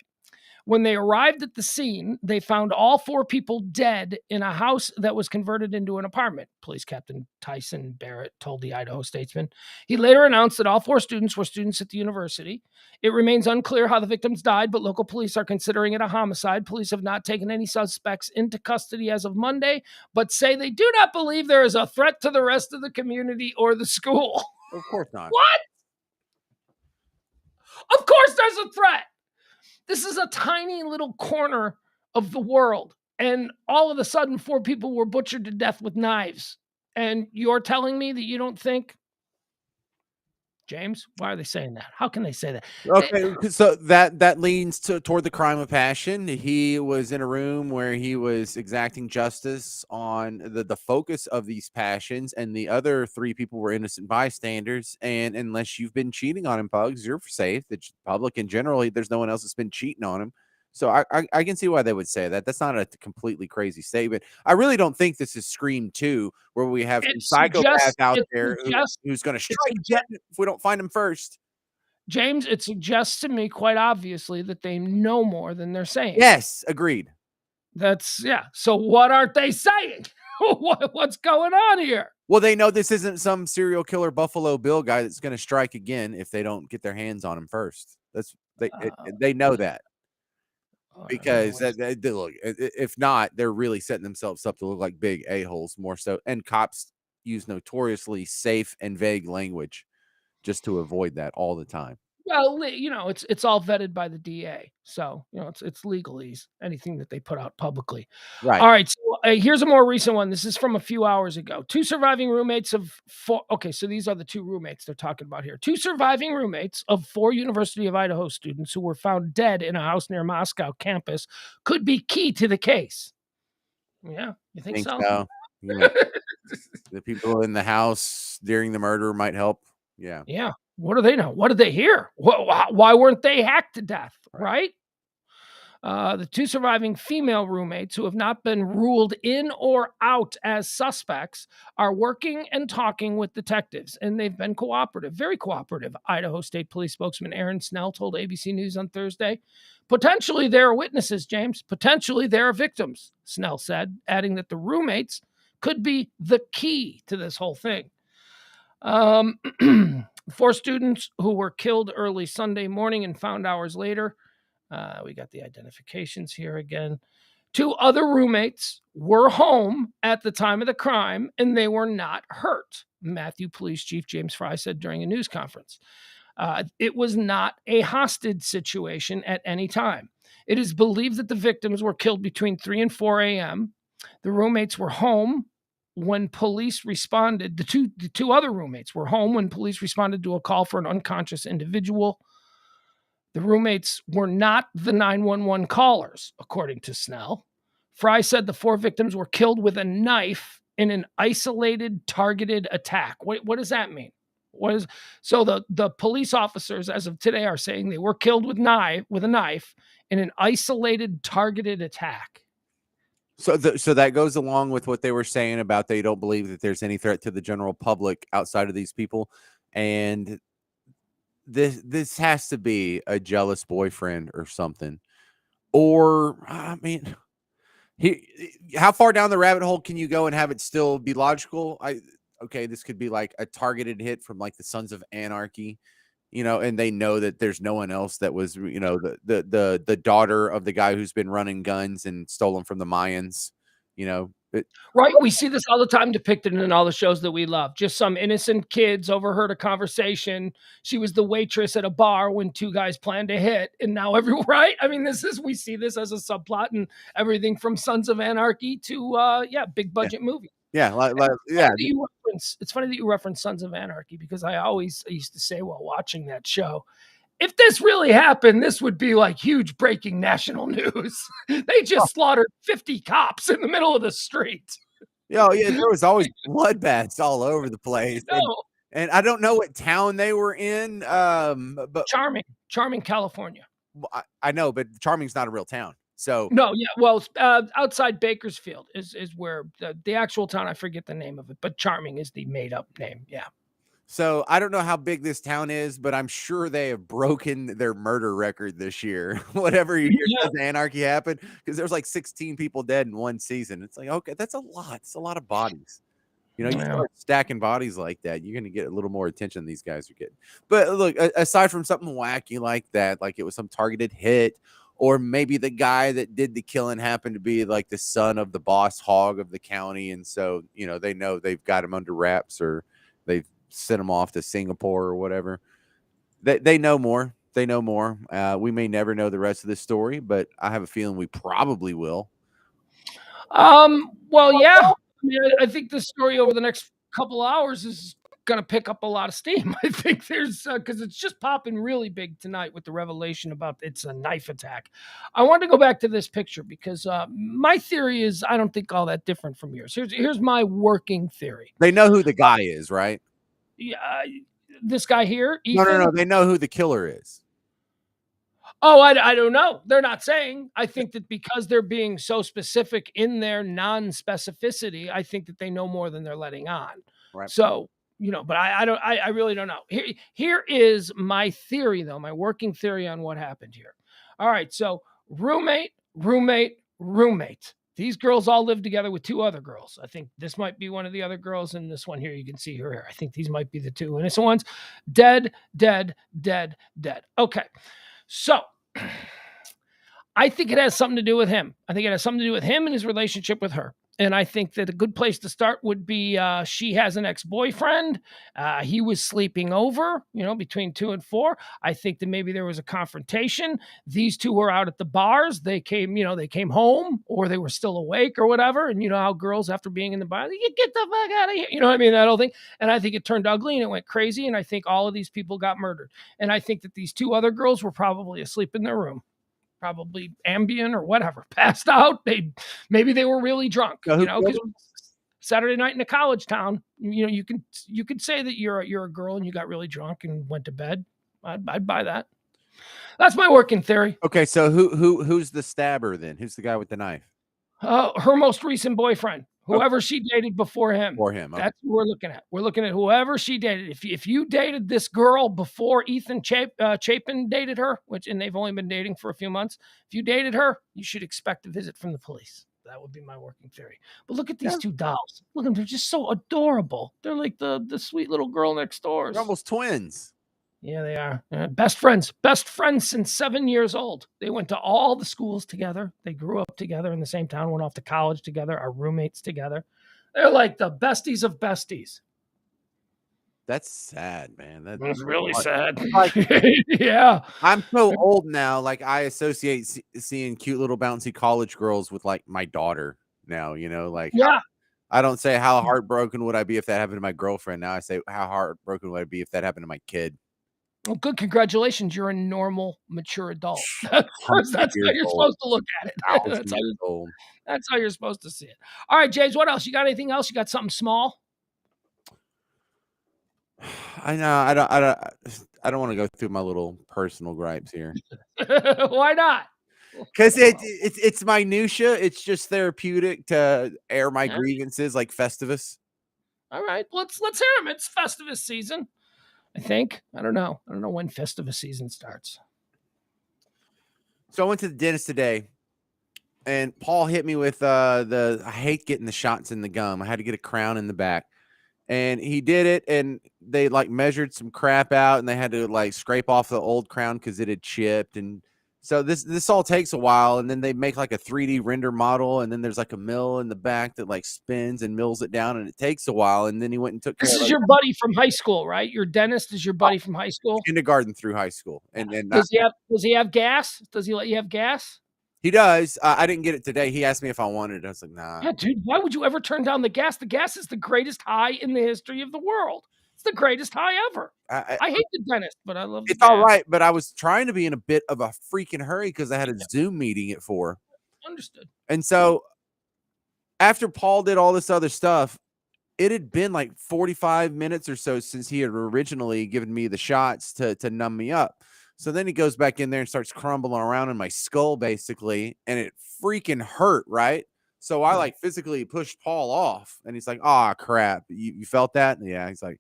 When they arrived at the scene, they found all four people dead in a house that was converted into an apartment, Police Captain Tyson Barrett told the Idaho Statesman. He later announced that all four students were students at the university. It remains unclear how the victims died, but local police are considering it a homicide. Police have not taken any suspects into custody as of Monday, but say they do not believe there is a threat to the rest of the community or the school. Of course not. What? Of course there's a threat. This is a tiny little corner of the world. And all of a sudden, four people were butchered to death with knives. And you're telling me that you don't think, James, why are they saying that? How can they say that? Okay, so that leans toward the crime of passion. He was in a room where he was exacting justice on the focus of these passions, and the other three people were innocent bystanders. And unless you've been cheating on him, Pugs, you're safe. The public in general, there's no one else that's been cheating on him. So I can see why they would say that. That's not a completely crazy statement. I really don't think this is Scream 2, where we have some psychopath out there who's going to strike again if we don't find him first. James, it suggests to me quite obviously that they know more than they're saying. Yes, agreed. That's, yeah. So what aren't they saying? What's going on here? Well, they know this isn't some serial killer Buffalo Bill guy that's going to strike again if they don't get their hands on him first. They know that. Because look, if not, they're really setting themselves up to look like big a-holes more so. And cops use notoriously safe and vague language just to avoid that all the time. Well, it's all vetted by the DA, so it's legalese. Anything that they put out publicly. Right. All right. So here's a more recent one. This is from a few hours ago. Two surviving roommates of four. Okay, so these are the two roommates they're talking about here. Two surviving roommates of four University of Idaho students who were found dead in a house near Moscow campus could be key to the case. Yeah, you think so? Yeah. The people in the house during the murder might help. Yeah. Yeah. What do they know? What did they hear? Why weren't they hacked to death? Right? The two surviving female roommates who have not been ruled in or out as suspects are working and talking with detectives, and they've been cooperative, very cooperative. Idaho State Police spokesman Aaron Snell told ABC News on Thursday. Potentially there are witnesses, James. Potentially there are victims, Snell said, adding that the roommates could be the key to this whole thing. Four students who were killed early Sunday morning and found hours later. We got the identifications here again. Two other roommates were home at the time of the crime and they were not hurt, Matthew Police Chief James Fry said during a news conference. It was not a hostage situation at any time. It is believed that the victims were killed between 3 and 4 a.m. The roommates were home when police responded. The two other roommates were home when police responded to a call for an unconscious individual. The roommates were not the 911 callers, according to Snell. Fry said the four victims were killed with a knife in an isolated, targeted attack. What does that mean? So the police officers, as of today, are saying they were killed with a knife in an isolated, targeted attack. So that goes along with what they were saying about they don't believe that there's any threat to the general public outside of these people. And this has to be a jealous boyfriend or something. Or, I mean, how far down the rabbit hole can you go and have it still be logical? Okay, this could be like a targeted hit from like the Sons of Anarchy, and they know that there's no one else that was, the daughter of the guy who's been running guns and stolen from the Mayans, Right. We see this all the time depicted in all the shows that we love. Just some innocent kids overheard a conversation. She was the waitress at a bar when two guys planned to hit. And now right. I mean, we see this as a subplot and everything from Sons of Anarchy to, big budget movie. Yeah. It's funny that you reference Sons of Anarchy because I used to say while watching that show, if this really happened, this would be like huge breaking national news. They just slaughtered 50 cops in the middle of the street. Yeah, there was always bloodbaths all over the place. And I don't know what town they were in, but Charming, California. I know, but Charming's not a real town. So No, yeah, well, outside Bakersfield is where the actual town. I forget the name of it, but Charming is the made up name. Yeah. So I don't know how big this town is, but I'm sure they have broken their murder record this year. Whatever year Yeah. Sons of Anarchy happened, because there's like 16 people dead in one season. It's like, okay, that's a lot. It's a lot of bodies. You Yeah. start stacking bodies like that, you're going to get a little more attention these guys are getting. But look, aside from something wacky like that, like it was some targeted hit, or maybe the guy that did the killing happened to be like the son of the boss hog of the county. And so, they know they've got him under wraps, or they've sent him off to Singapore or whatever. They know more. They know more. We may never know the rest of this story, but I have a feeling we probably will. Well, yeah. I mean, I think the story over the next couple hours is going to pick up a lot of steam. I think there's because it's just popping really big tonight with the revelation about it's a knife attack. I wanted to go back to this picture because my theory is I don't think all that different from yours. Here's my working theory. They know who the guy is, right? Yeah, this guy here, No. Ethan. They know who the killer is. Oh, I don't know. They're not saying. I think that because they're being so specific in their non-specificity, I think that they know more than they're letting on. Right. So, but I really don't know. Here is my theory, though, my working theory on what happened here. All right. So roommate. These girls all live together with two other girls. I think this might be one of the other girls, and this one here, you can see her here. I think these might be the two innocent ones. Dead. Okay. So I think it has something to do with him. I think it has something to do with him and his relationship with her. And I think that a good place to start would be she has an ex-boyfriend. He was sleeping over, between 2 and 4. I think that maybe there was a confrontation. These two were out at the bars. They came home, or they were still awake or whatever. And you know how girls, after being in the bar, you get the fuck out of here. You know what I mean? That whole thing. And I think it turned ugly and it went crazy. And I think all of these people got murdered. And I think that these two other girls were probably asleep in their room. Probably Ambien or whatever, passed out. Maybe they were really drunk, because Saturday night in a college town, you could say that you're a girl and you got really drunk and went to bed. I'd buy that. That's my working theory. Okay, so who's the stabber then? Who's the guy with the knife? Her most recent boyfriend, whoever she dated before him. Okay. That's who we're looking at. We're looking at whoever she dated. If you dated this girl before Ethan Chapin dated her, and they've only been dating for a few months, if you dated her, you should expect a visit from the police. That would be my working theory. But look at these two dolls. Look at them. They're just so adorable. They're like the sweet little girl next door. They're almost twins. Yeah, they are. Best friends since 7 years old. They went to all the schools together. They grew up together in the same town, went off to college together, are roommates together. They're like the besties of besties. That's sad, man. That's really sad. Like, yeah. I'm so old now. Like, I associate seeing cute little bouncy college girls with like my daughter now, like, yeah. I don't say how heartbroken would I be if that happened to my girlfriend. Now I say how heartbroken would I be if that happened to my kid. Well, good. Congratulations. You're a normal, mature adult. That's how you're supposed to look at it. That's how you're supposed to see it. All right, James, what else? You got anything else? You got something small? I know. I don't want to go through my little personal gripes here. Why not? Because it's minutia. It's just therapeutic to air my grievances like Festivus. All right, let's hear them. It's Festivus season. I think. I don't know when Festivus season starts. So I went to the dentist today, and Paul hit me with I hate getting the shots in the gum. I had to get a crown in the back, and he did it, and they like measured some crap out, and they had to like scrape off the old crown because it had chipped, and so this all takes a while, and then they make like a 3D render model, and then there's like a mill in the back that like spins and mills it down, and it takes a while. And then he went and took care This of is your buddy from high school, right? Your dentist is your buddy from high school? Kindergarten through high school. And does he have gas? Does he let you have gas? He does. I didn't get it today. He asked me if I wanted it. I was like, nah. Yeah, dude, why would you ever turn down the gas? The gas is the greatest high in the history of the world. It's the greatest high ever. I hate the dentist, but I love the It's gas. all right, but I was trying to be in a bit of a freaking hurry because I had a Zoom meeting at 4. Understood. And so after Paul did all this other stuff, it had been like 45 minutes or so since he had originally given me the shots to numb me up. So then he goes back in there and starts crumbling around in my skull basically, and it freaking hurt, right? So I Right. like physically pushed Paul off, and he's like, "Oh crap, you felt that?" Yeah, he's like,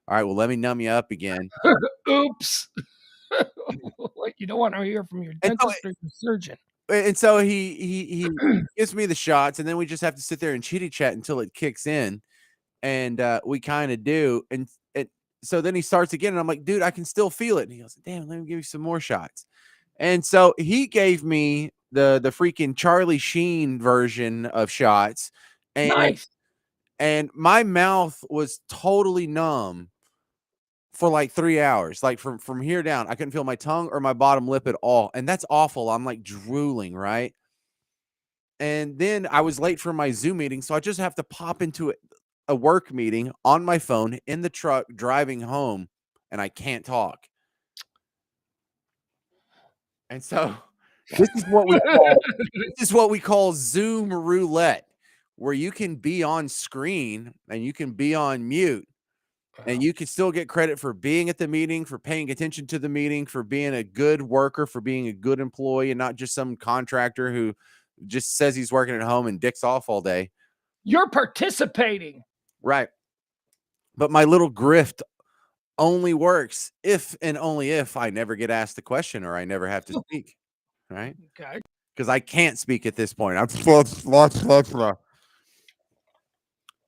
"All right, well let me numb you up again." Oops. Like, you don't want to hear from your And so dentist or your surgeon. he gives me the shots, and then we just have to sit there and chitty chat until it kicks in, and we kind of do, and it. So then he starts again, and I'm like, "Dude, I can still feel it." And he goes, "Damn, let me give you some more shots." And so he gave me the freaking Charlie Sheen version of shots, and Nice. my mouth was totally numb for like 3 hours. Like from here down, I couldn't feel my tongue or my bottom lip at all. And that's awful. I'm like drooling, right? And then I was late for my Zoom meeting, so I just have to pop into a work meeting on my phone in the truck driving home, and I can't talk. And so this is what we call Zoom roulette, where you can be on screen and you can be on mute, and you can still get credit for being at the meeting, for paying attention to the meeting, for being a good worker, for being a good employee, and not just some contractor who just says he's working at home and dicks off all day. You're participating. Right. But my little grift only works if and only if I never get asked the question or I never have to speak. Right. Okay. Because I can't speak at this point. I'm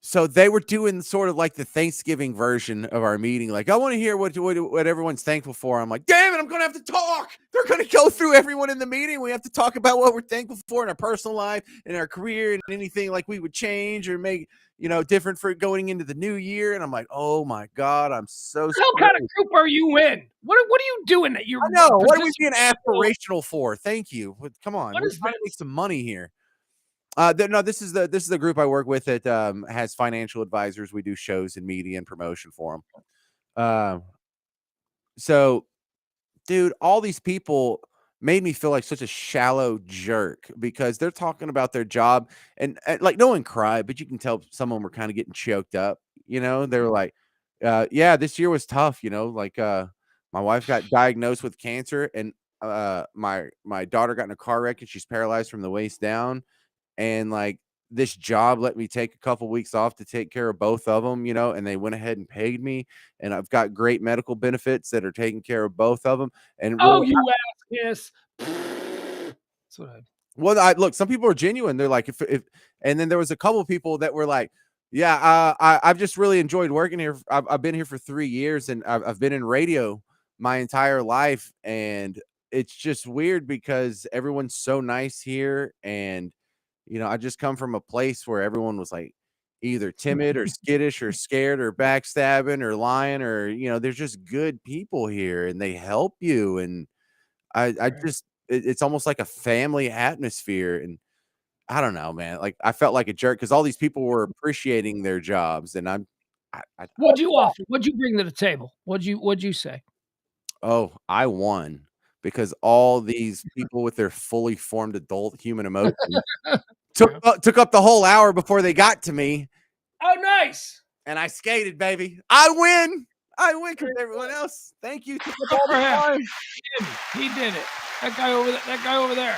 so they were doing sort of like the Thanksgiving version of our meeting. Like, I want to hear what everyone's thankful for. I'm like, damn it, I'm going to have to talk. They're going to go through everyone in the meeting. We have to talk about what we're thankful for in our personal life, in our career, and anything like we would change or make, different for going into the new year. And I'm like, oh my God, I'm so What the hell kind of screwed. group are you in? What are you doing that you're I know. What are we being participating? aspirational for? Thank you. Come on. What We're is trying to make this? some money here. No, this is the group I work with that has financial advisors. We do shows and media and promotion for them. So, dude, all these people made me feel like such a shallow jerk because they're talking about their job and like no one cried, but you can tell some of them were kind of getting choked up. They were like, "Yeah, this year was tough." Like my wife got diagnosed with cancer, and my daughter got in a car wreck and she's paralyzed from the waist down, and like this job let me take a couple weeks off to take care of both of them, and they went ahead and paid me, and I've got great medical benefits that are taking care of both of them. And Oh, really, you ass kiss. That's what I well, I look, some people are genuine. They're like, if and then there was a couple of people that were like, yeah, I've just really enjoyed working here. I've been here for 3 years, and I've been in radio my entire life, and it's just weird because everyone's so nice here, and I just come from a place where everyone was like either timid or skittish or scared or backstabbing or lying, or there's just good people here and they help you, and I right. just it's almost like a family atmosphere. And I don't know, man. Like I felt like a jerk because all these people were appreciating their jobs, and I What'd you offer? What'd you bring to the table? What'd you say? oh, I won because all these people with their fully formed adult human emotions Yeah. took up the whole hour before they got to me, Oh, nice. and I skated, baby. I win. I win because everyone else, thank you, took up Good all for him. the time. He did it. That guy over there. That guy over there.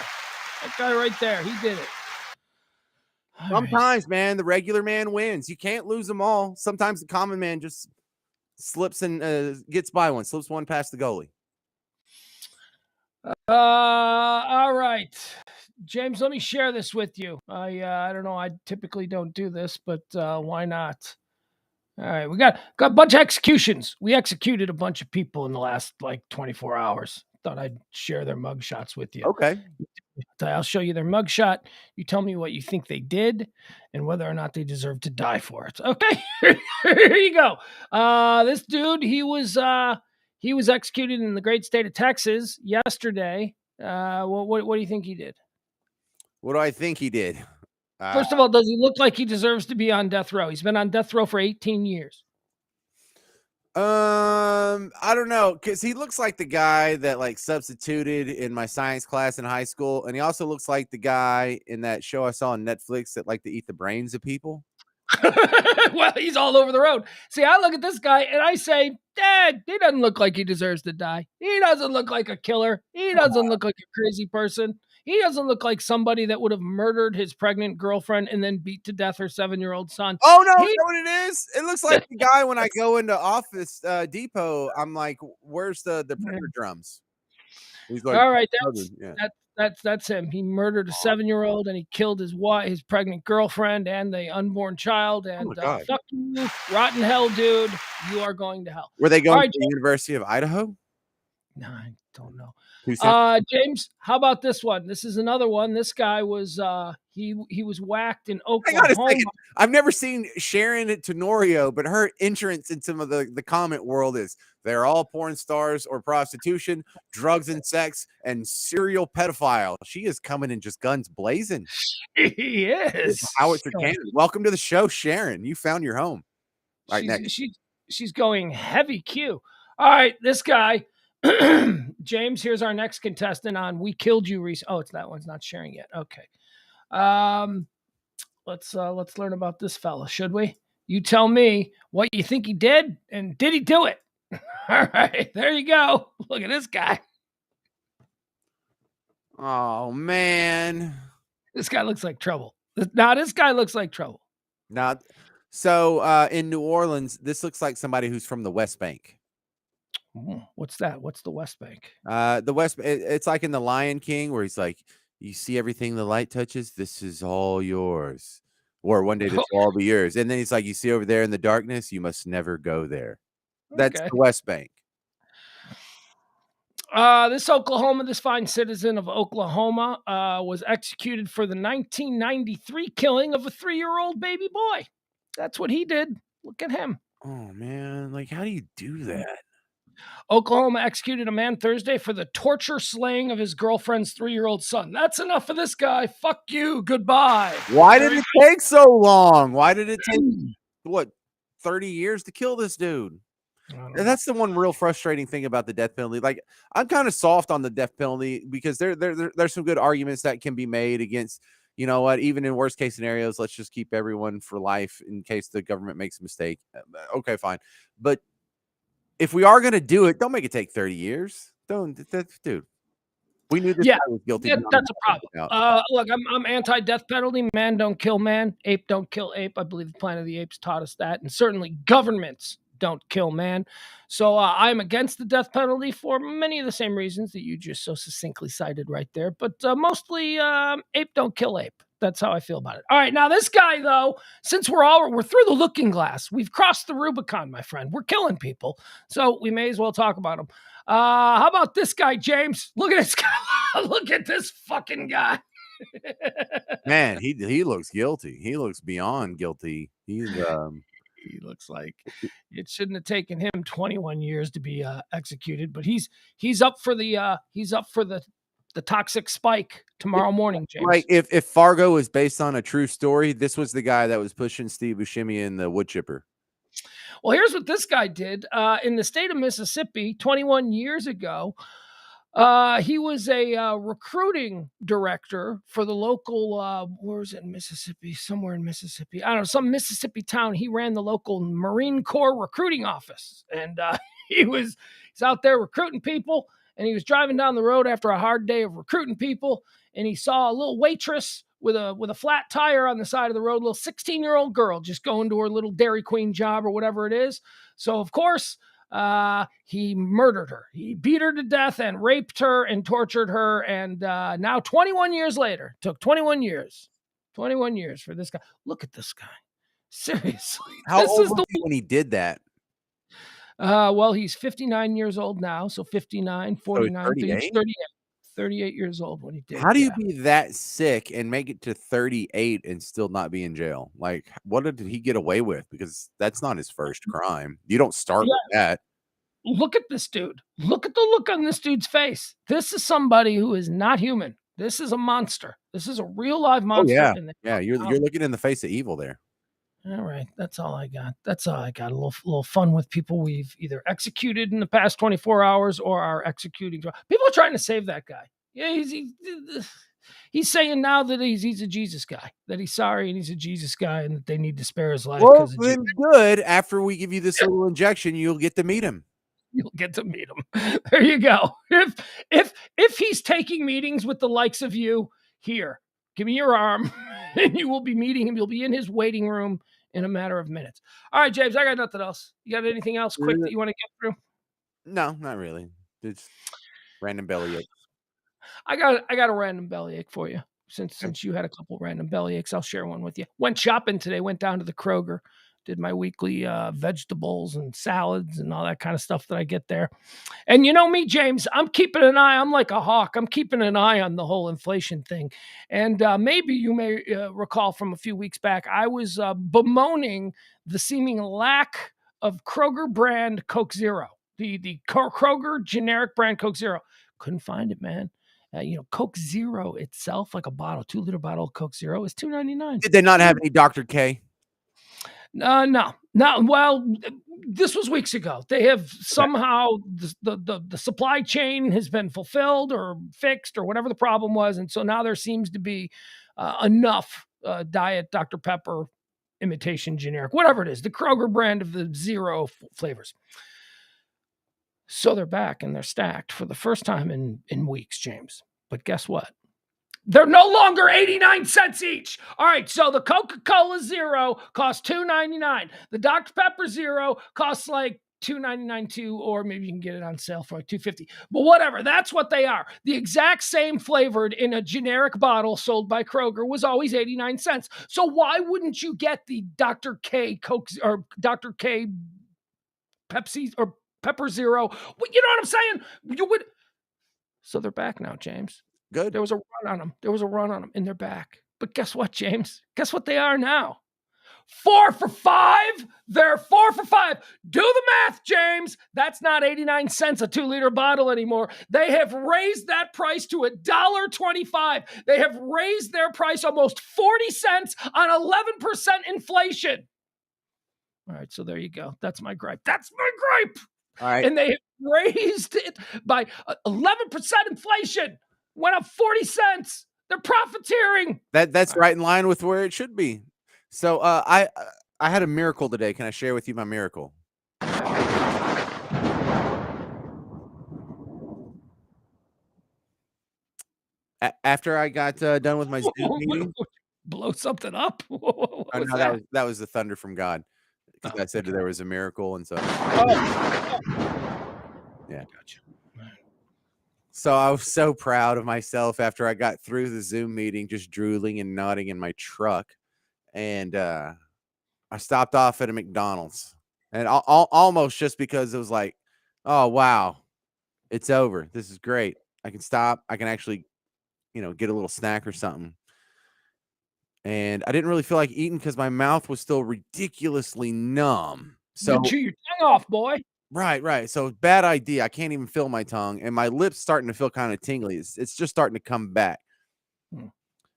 That guy right there. He did it. All right. Sometimes, man, the regular man wins. You can't lose them all. Sometimes the common man just slips and gets by one, slips one past the goalie. All right, James. Let me share this with you. I don't know. I typically don't do this, but why not? All right, we got a bunch of executions. We executed a bunch of people in the last like 24 hours. Thought I'd share their mugshots with you. Okay. I'll show you their mugshot. You tell me what you think they did and whether or not they deserve to die for it. Okay, here you go. This dude, he was executed in the great state of Texas yesterday. What do you think he did? What do I think he did? Uh, First of all, does he look like he deserves to be on death row? He's been on death row for 18 years. I don't know, because he looks like the guy that like substituted in my science class in high school, and he also looks like the guy in that show I saw on Netflix that like to eat the brains of people. Well, he's all over the road. See, I look at this guy and I say, Dad, he doesn't look like he deserves to die. He doesn't look like a killer. He doesn't look like a crazy person. He doesn't look like somebody that would have murdered his pregnant girlfriend and then beat to death her 7-year-old son. Oh, no, is He that what it is? It looks like the guy when I go into Office Depot, I'm like, "Where's the printer drums?" He's like, All right, yeah. that's him. He murdered a 7-year-old and he killed his wife, his pregnant girlfriend, and the unborn child. Oh my And god. fuck you, rotten hell, dude. You are going to hell. Were they All going to right, the University of Idaho? no, I don't know. Who sent James, how about this one? This is another one. This guy was he was whacked in Hang on a Oklahoma. second. I've never seen Sharon Tenorio, but her entrance in some of the comment world is they're all porn stars or prostitution, drugs and sex, and serial pedophile. She is coming in just guns blazing. He With is. howitzer cannon. Welcome to the show, Sharon. You found your home. Right next. She's going heavy Q. All right, this guy, James. Here's our next contestant on "We Killed You." Oh, it's that one's not sharing yet. Okay. Let's learn about this fella, should we? You tell me what you think he did, and did he do it? All right, there you go. Look at this guy. Oh man. This guy looks like trouble. Now this guy looks like trouble. Now, so in New Orleans, this looks like somebody who's from the West Bank. What's that? What's the West Bank? It's like in the Lion King where he's like, you see everything the light touches, this is all yours. Or one day this will all be yours. And then he's like, you see over there in the darkness, you must never go there. That's Okay. the West Bank. This fine citizen of Oklahoma, was executed for the 1993 killing of a 3-year-old baby boy. That's what he did. Look at him. Oh man, like how do you do that? Oklahoma executed a man Thursday for the torture slaying of his girlfriend's 3-year-old son. That's enough for this guy. Fuck you. Goodbye. Why did it take so long? Why did it take what 30 years to kill this dude? And that's the one real frustrating thing about the death penalty. Like, I'm kind of soft on the death penalty because there's some good arguments that can be made against, you know what, even in worst case scenarios, let's just keep everyone for life in case the government makes a mistake. Okay, fine. But if we are going to do it, don't make it take 30 years. Dude. We knew this guy was guilty. Yeah, that's a problem. Look, I'm anti-death penalty. Man don't kill man. Ape don't kill ape. I believe the Planet of the Apes taught us that. And certainly governments don't kill man. So I'm against the death penalty for many of the same reasons that you just so succinctly cited right there. But mostly ape don't kill ape. That's how I feel about it. All right, now this guy though, since we're through the looking glass, we've crossed the Rubicon, my friend. We're killing people, so we may as well talk about him. How about this guy, James? Look at this guy. Look at this fucking guy. Man, he looks guilty. He looks beyond guilty. He's He looks like it shouldn't have taken him 21 years to be executed, but he's up for the toxic spike tomorrow morning, James. Like if Fargo is based on a true story, this was the guy that was pushing Steve Buscemi in the wood chipper. Well, here's what this guy did. In the state of Mississippi 21 years ago, he was a recruiting director for the local, where was it in Mississippi? Somewhere in Mississippi. I don't know, some Mississippi town. He ran the local Marine Corps recruiting office. And he's out there recruiting people. And he was driving down the road after a hard day of recruiting people. And he saw a little waitress with a flat tire on the side of the road, little 16-year-old girl just going to her little Dairy Queen job or whatever it is. So, of course, he murdered her. He beat her to death and raped her and tortured her. And now 21 years later, took 21 years for this guy. Look at this guy. Seriously. How old was he when he did that? Well, he's 59 years old now. So 59, 49, 38 years old when he did. How do you be that sick and make it to 38 and still not be in jail? Like, what did he get away with? Because that's not his first crime. You don't start with that. Look at this dude. Look at the look on this dude's face. This is somebody who is not human. This is a monster. This is a real live monster. Oh, yeah. You're looking in the face of evil there. All right, that's all I got. A little fun with people we've either executed in the past 24 hours or are executing. People are trying to save that guy. Yeah, He's saying now that he's a Jesus guy, that he's sorry and he's a Jesus guy, and that they need to spare his life Well, because of Jesus. then good. After we give you this little injection, you'll get to meet him. You'll get to meet him. There you go. If he's taking meetings with the likes of you, here, give me your arm, and you will be meeting him. You'll be in his waiting room in a matter of minutes. All right, James, I got nothing else. You got anything else quick that you want to get through? No, not really. It's random bellyache. I got a random bellyache for you. Since you had a couple random bellyaches, I'll share one with you. Went shopping today. Went down to the Kroger. Did my weekly vegetables and salads and all that kind of stuff that I get there. And you know me, James, I'm keeping an eye. I'm like a hawk. I'm keeping an eye on the whole inflation thing. And maybe you may recall from a few weeks back, I was bemoaning the seeming lack of Kroger brand Coke Zero, the Kroger generic brand Coke Zero. Couldn't find it, man. Coke Zero itself, like a bottle, 2-liter bottle of Coke Zero, is $2.99. Did they not have any Dr. K? No. Well, this was weeks ago. They have somehow the supply chain has been fulfilled or fixed or whatever the problem was, and so now there seems to be enough Diet Dr. Pepper imitation generic, whatever it is, the Kroger brand of the zero flavors. So they're back and they're stacked for the first time in weeks, James. But guess what? They're no longer 89 cents each. All right, so the Coca-Cola Zero costs $2.99. The Dr. Pepper Zero costs like $2.99 too, or maybe you can get it on sale for like $2.50. But whatever, that's what they are. The exact same flavored in a generic bottle sold by Kroger was always 89 cents. So why wouldn't you get the Dr. K Coke or Dr. K Pepsi or Pepper Zero? Well, you know what I'm saying? You would. So they're back now, James. Good. There was a run on them, and they're back. But guess what, James? Guess what they are now? 4 for $5. They're 4 for $5. Do the math, James. That's not 89 cents a 2-liter bottle anymore. They have raised that price to $1.25. They have raised their price almost 40 cents on 11% inflation. All right, so there you go. That's my gripe. All right. And they raised it by 11% inflation. Went up 40 cents. They're profiteering. That's right in line with where it should be. So I had a miracle today. Can I share with you my miracle? After I got done with my Zoom meeting, Blow something up. oh, What was no, that was the thunder from God, because I said okay. there was a miracle, and so Oh. yeah. Gotcha. So I was so proud of myself after I got through the Zoom meeting, just drooling and nodding in my truck, and I stopped off at a McDonald's, and almost just because it was like, oh wow, it's over. This is great. I can stop. I can actually, get a little snack or something. And I didn't really feel like eating because my mouth was still ridiculously numb. So Chew your tongue off, boy. right. So bad idea. I can't even feel my tongue, and my lips starting to feel kind of tingly. It's just starting to come back. Hmm.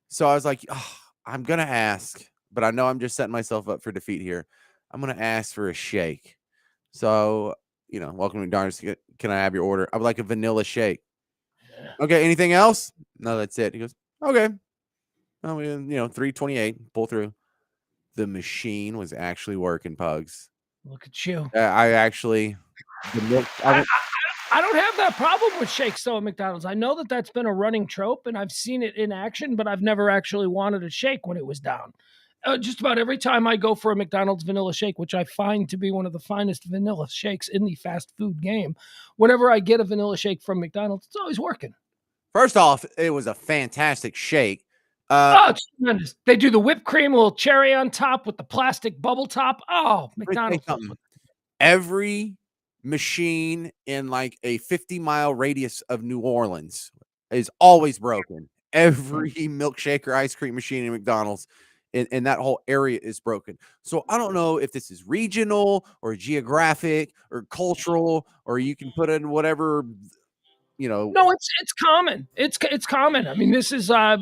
So I was like, oh, I'm gonna ask, but I know I'm just setting myself up for defeat here. I'm gonna ask for a shake. So, welcome to McDonald's. Can I have your order? I would like a vanilla shake. Yeah. Okay, anything else? No, that's it. He goes, okay. Oh, 328, pull through. The machine was actually working, Pugs. Look at you. I actually, the milk, I don't have that problem with shakes though at McDonald's. I know that that's been a running trope, and I've seen it in action, but I've never actually wanted a shake when it was down. Just about every time I go for a McDonald's vanilla shake, which I find to be one of the finest vanilla shakes in the fast food game, whenever I get a vanilla shake from McDonald's, it's always working. first off, it was a fantastic shake. Oh, it's tremendous. They do the whipped cream, a little cherry on top with the plastic bubble top. Oh, McDonald's. Every machine in like a 50-mile radius of New Orleans is always broken. Every milkshake or ice cream machine in McDonald's in that whole area is broken. So I don't know if this is regional or geographic or cultural, or you can put in whatever, No, it's common. It's common. I mean, this is I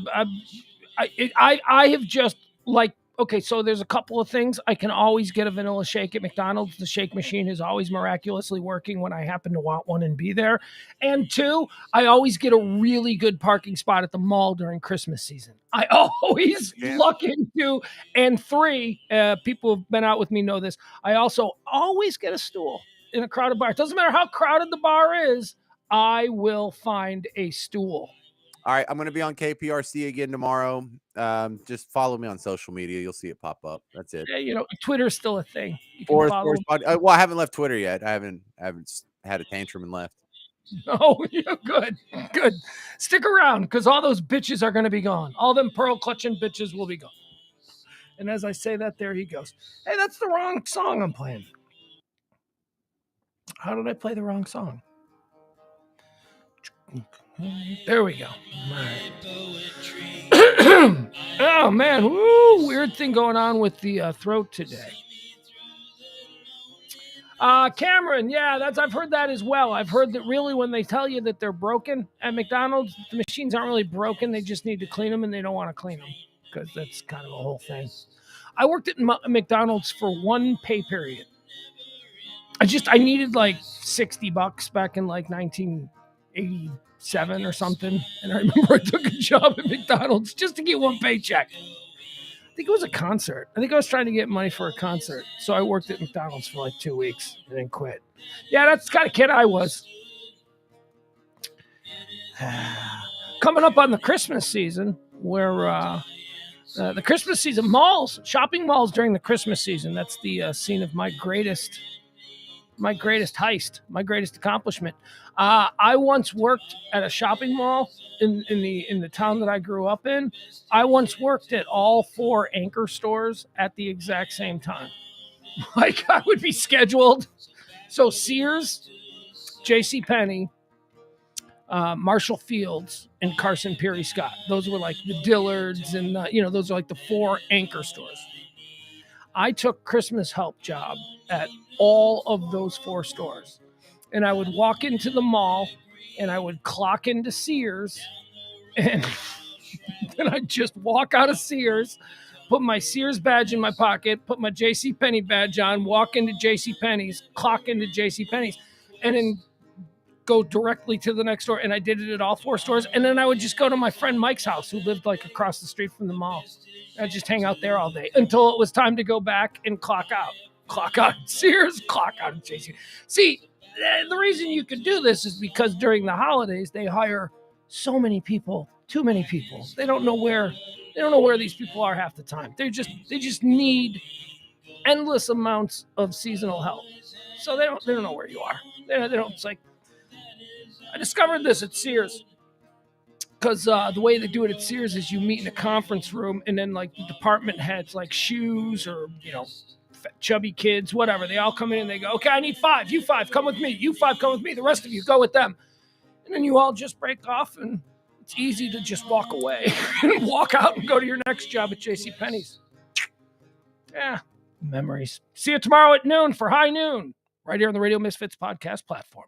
have just like Okay, so there's a couple of things. I can always get a vanilla shake at McDonald's. The shake machine is always miraculously working when I happen to want one and be there. And two, I always get a really good parking spot at the mall during Christmas season. I always luck into. And three, people who've been out with me know this. I also always get a stool in a crowded bar. It doesn't matter how crowded the bar is. I will find a stool. All right, I'm going to be on KPRC again tomorrow. Just follow me on social media. You'll see it pop up. That's it. Yeah, Twitter's still a thing. You can Forest follow. Well, I haven't left Twitter yet. I haven't had a tantrum and left. Oh, yeah, good. Stick around because all those bitches are going to be gone. All them pearl clutching bitches will be gone. And as I say that, there he goes. Hey, that's the wrong song I'm playing. How did I play the wrong song? There we go. Right. Oh man, weird thing going on with the throat today. Cameron, yeah, I've heard that as well. I've heard that really when they tell you that they're broken at McDonald's, the machines aren't really broken. They just need to clean them, and they don't want to clean them because that's kind of a whole thing. I worked at McDonald's for one pay period. I needed like $60 back in like 1987 or something, and I remember I took a job at McDonald's just to get one paycheck. I think it was a concert. I think I was trying to get money for a concert. So I worked at McDonald's for like 2 weeks and then quit. Yeah, that's the kind of kid I was. Coming up on the Christmas season, where the Christmas season, shopping malls during the Christmas season, that's the scene of my greatest heist, my greatest accomplishment. I once worked at a shopping mall in the town that I grew up in. I once worked at all 4 anchor stores at the exact same time. Like I would be scheduled. So Sears, JCPenney, Marshall Fields, and Carson Peary Scott. Those were like the Dillards, and those are like the 4 anchor stores. I took Christmas help job at all of those 4 stores. And I would walk into the mall and I would clock into Sears, and then I'd just walk out of Sears, put my Sears badge in my pocket, put my JCPenney badge on, walk into JCPenney's, clock into JCPenney's, and then go directly to the next store. And I did it at all 4 stores. And then I would just go to my friend Mike's house, who lived like across the street from the mall. I'd just hang out there all day until it was time to go back and clock out. Clock out at Sears, clock out at JC. See, the reason you could do this is because during the holidays, they hire so many people, too many people. They don't know where these people are half the time. They just need endless amounts of seasonal help. So they don't know where you are. They don't. It's like, I discovered this at Sears because the way they do it at Sears is you meet in a conference room, and then like the department heads, like shoes or chubby kids, whatever, they all come in and they go, okay, I need 5. You 5, come with me. You 5, come with me. The rest of you go with them. And then you all just break off, and it's easy to just walk away and walk out and go to your next job at JCPenney's. Yeah, memories. See you tomorrow at noon for High Noon, right here on the Radio Misfits podcast platform.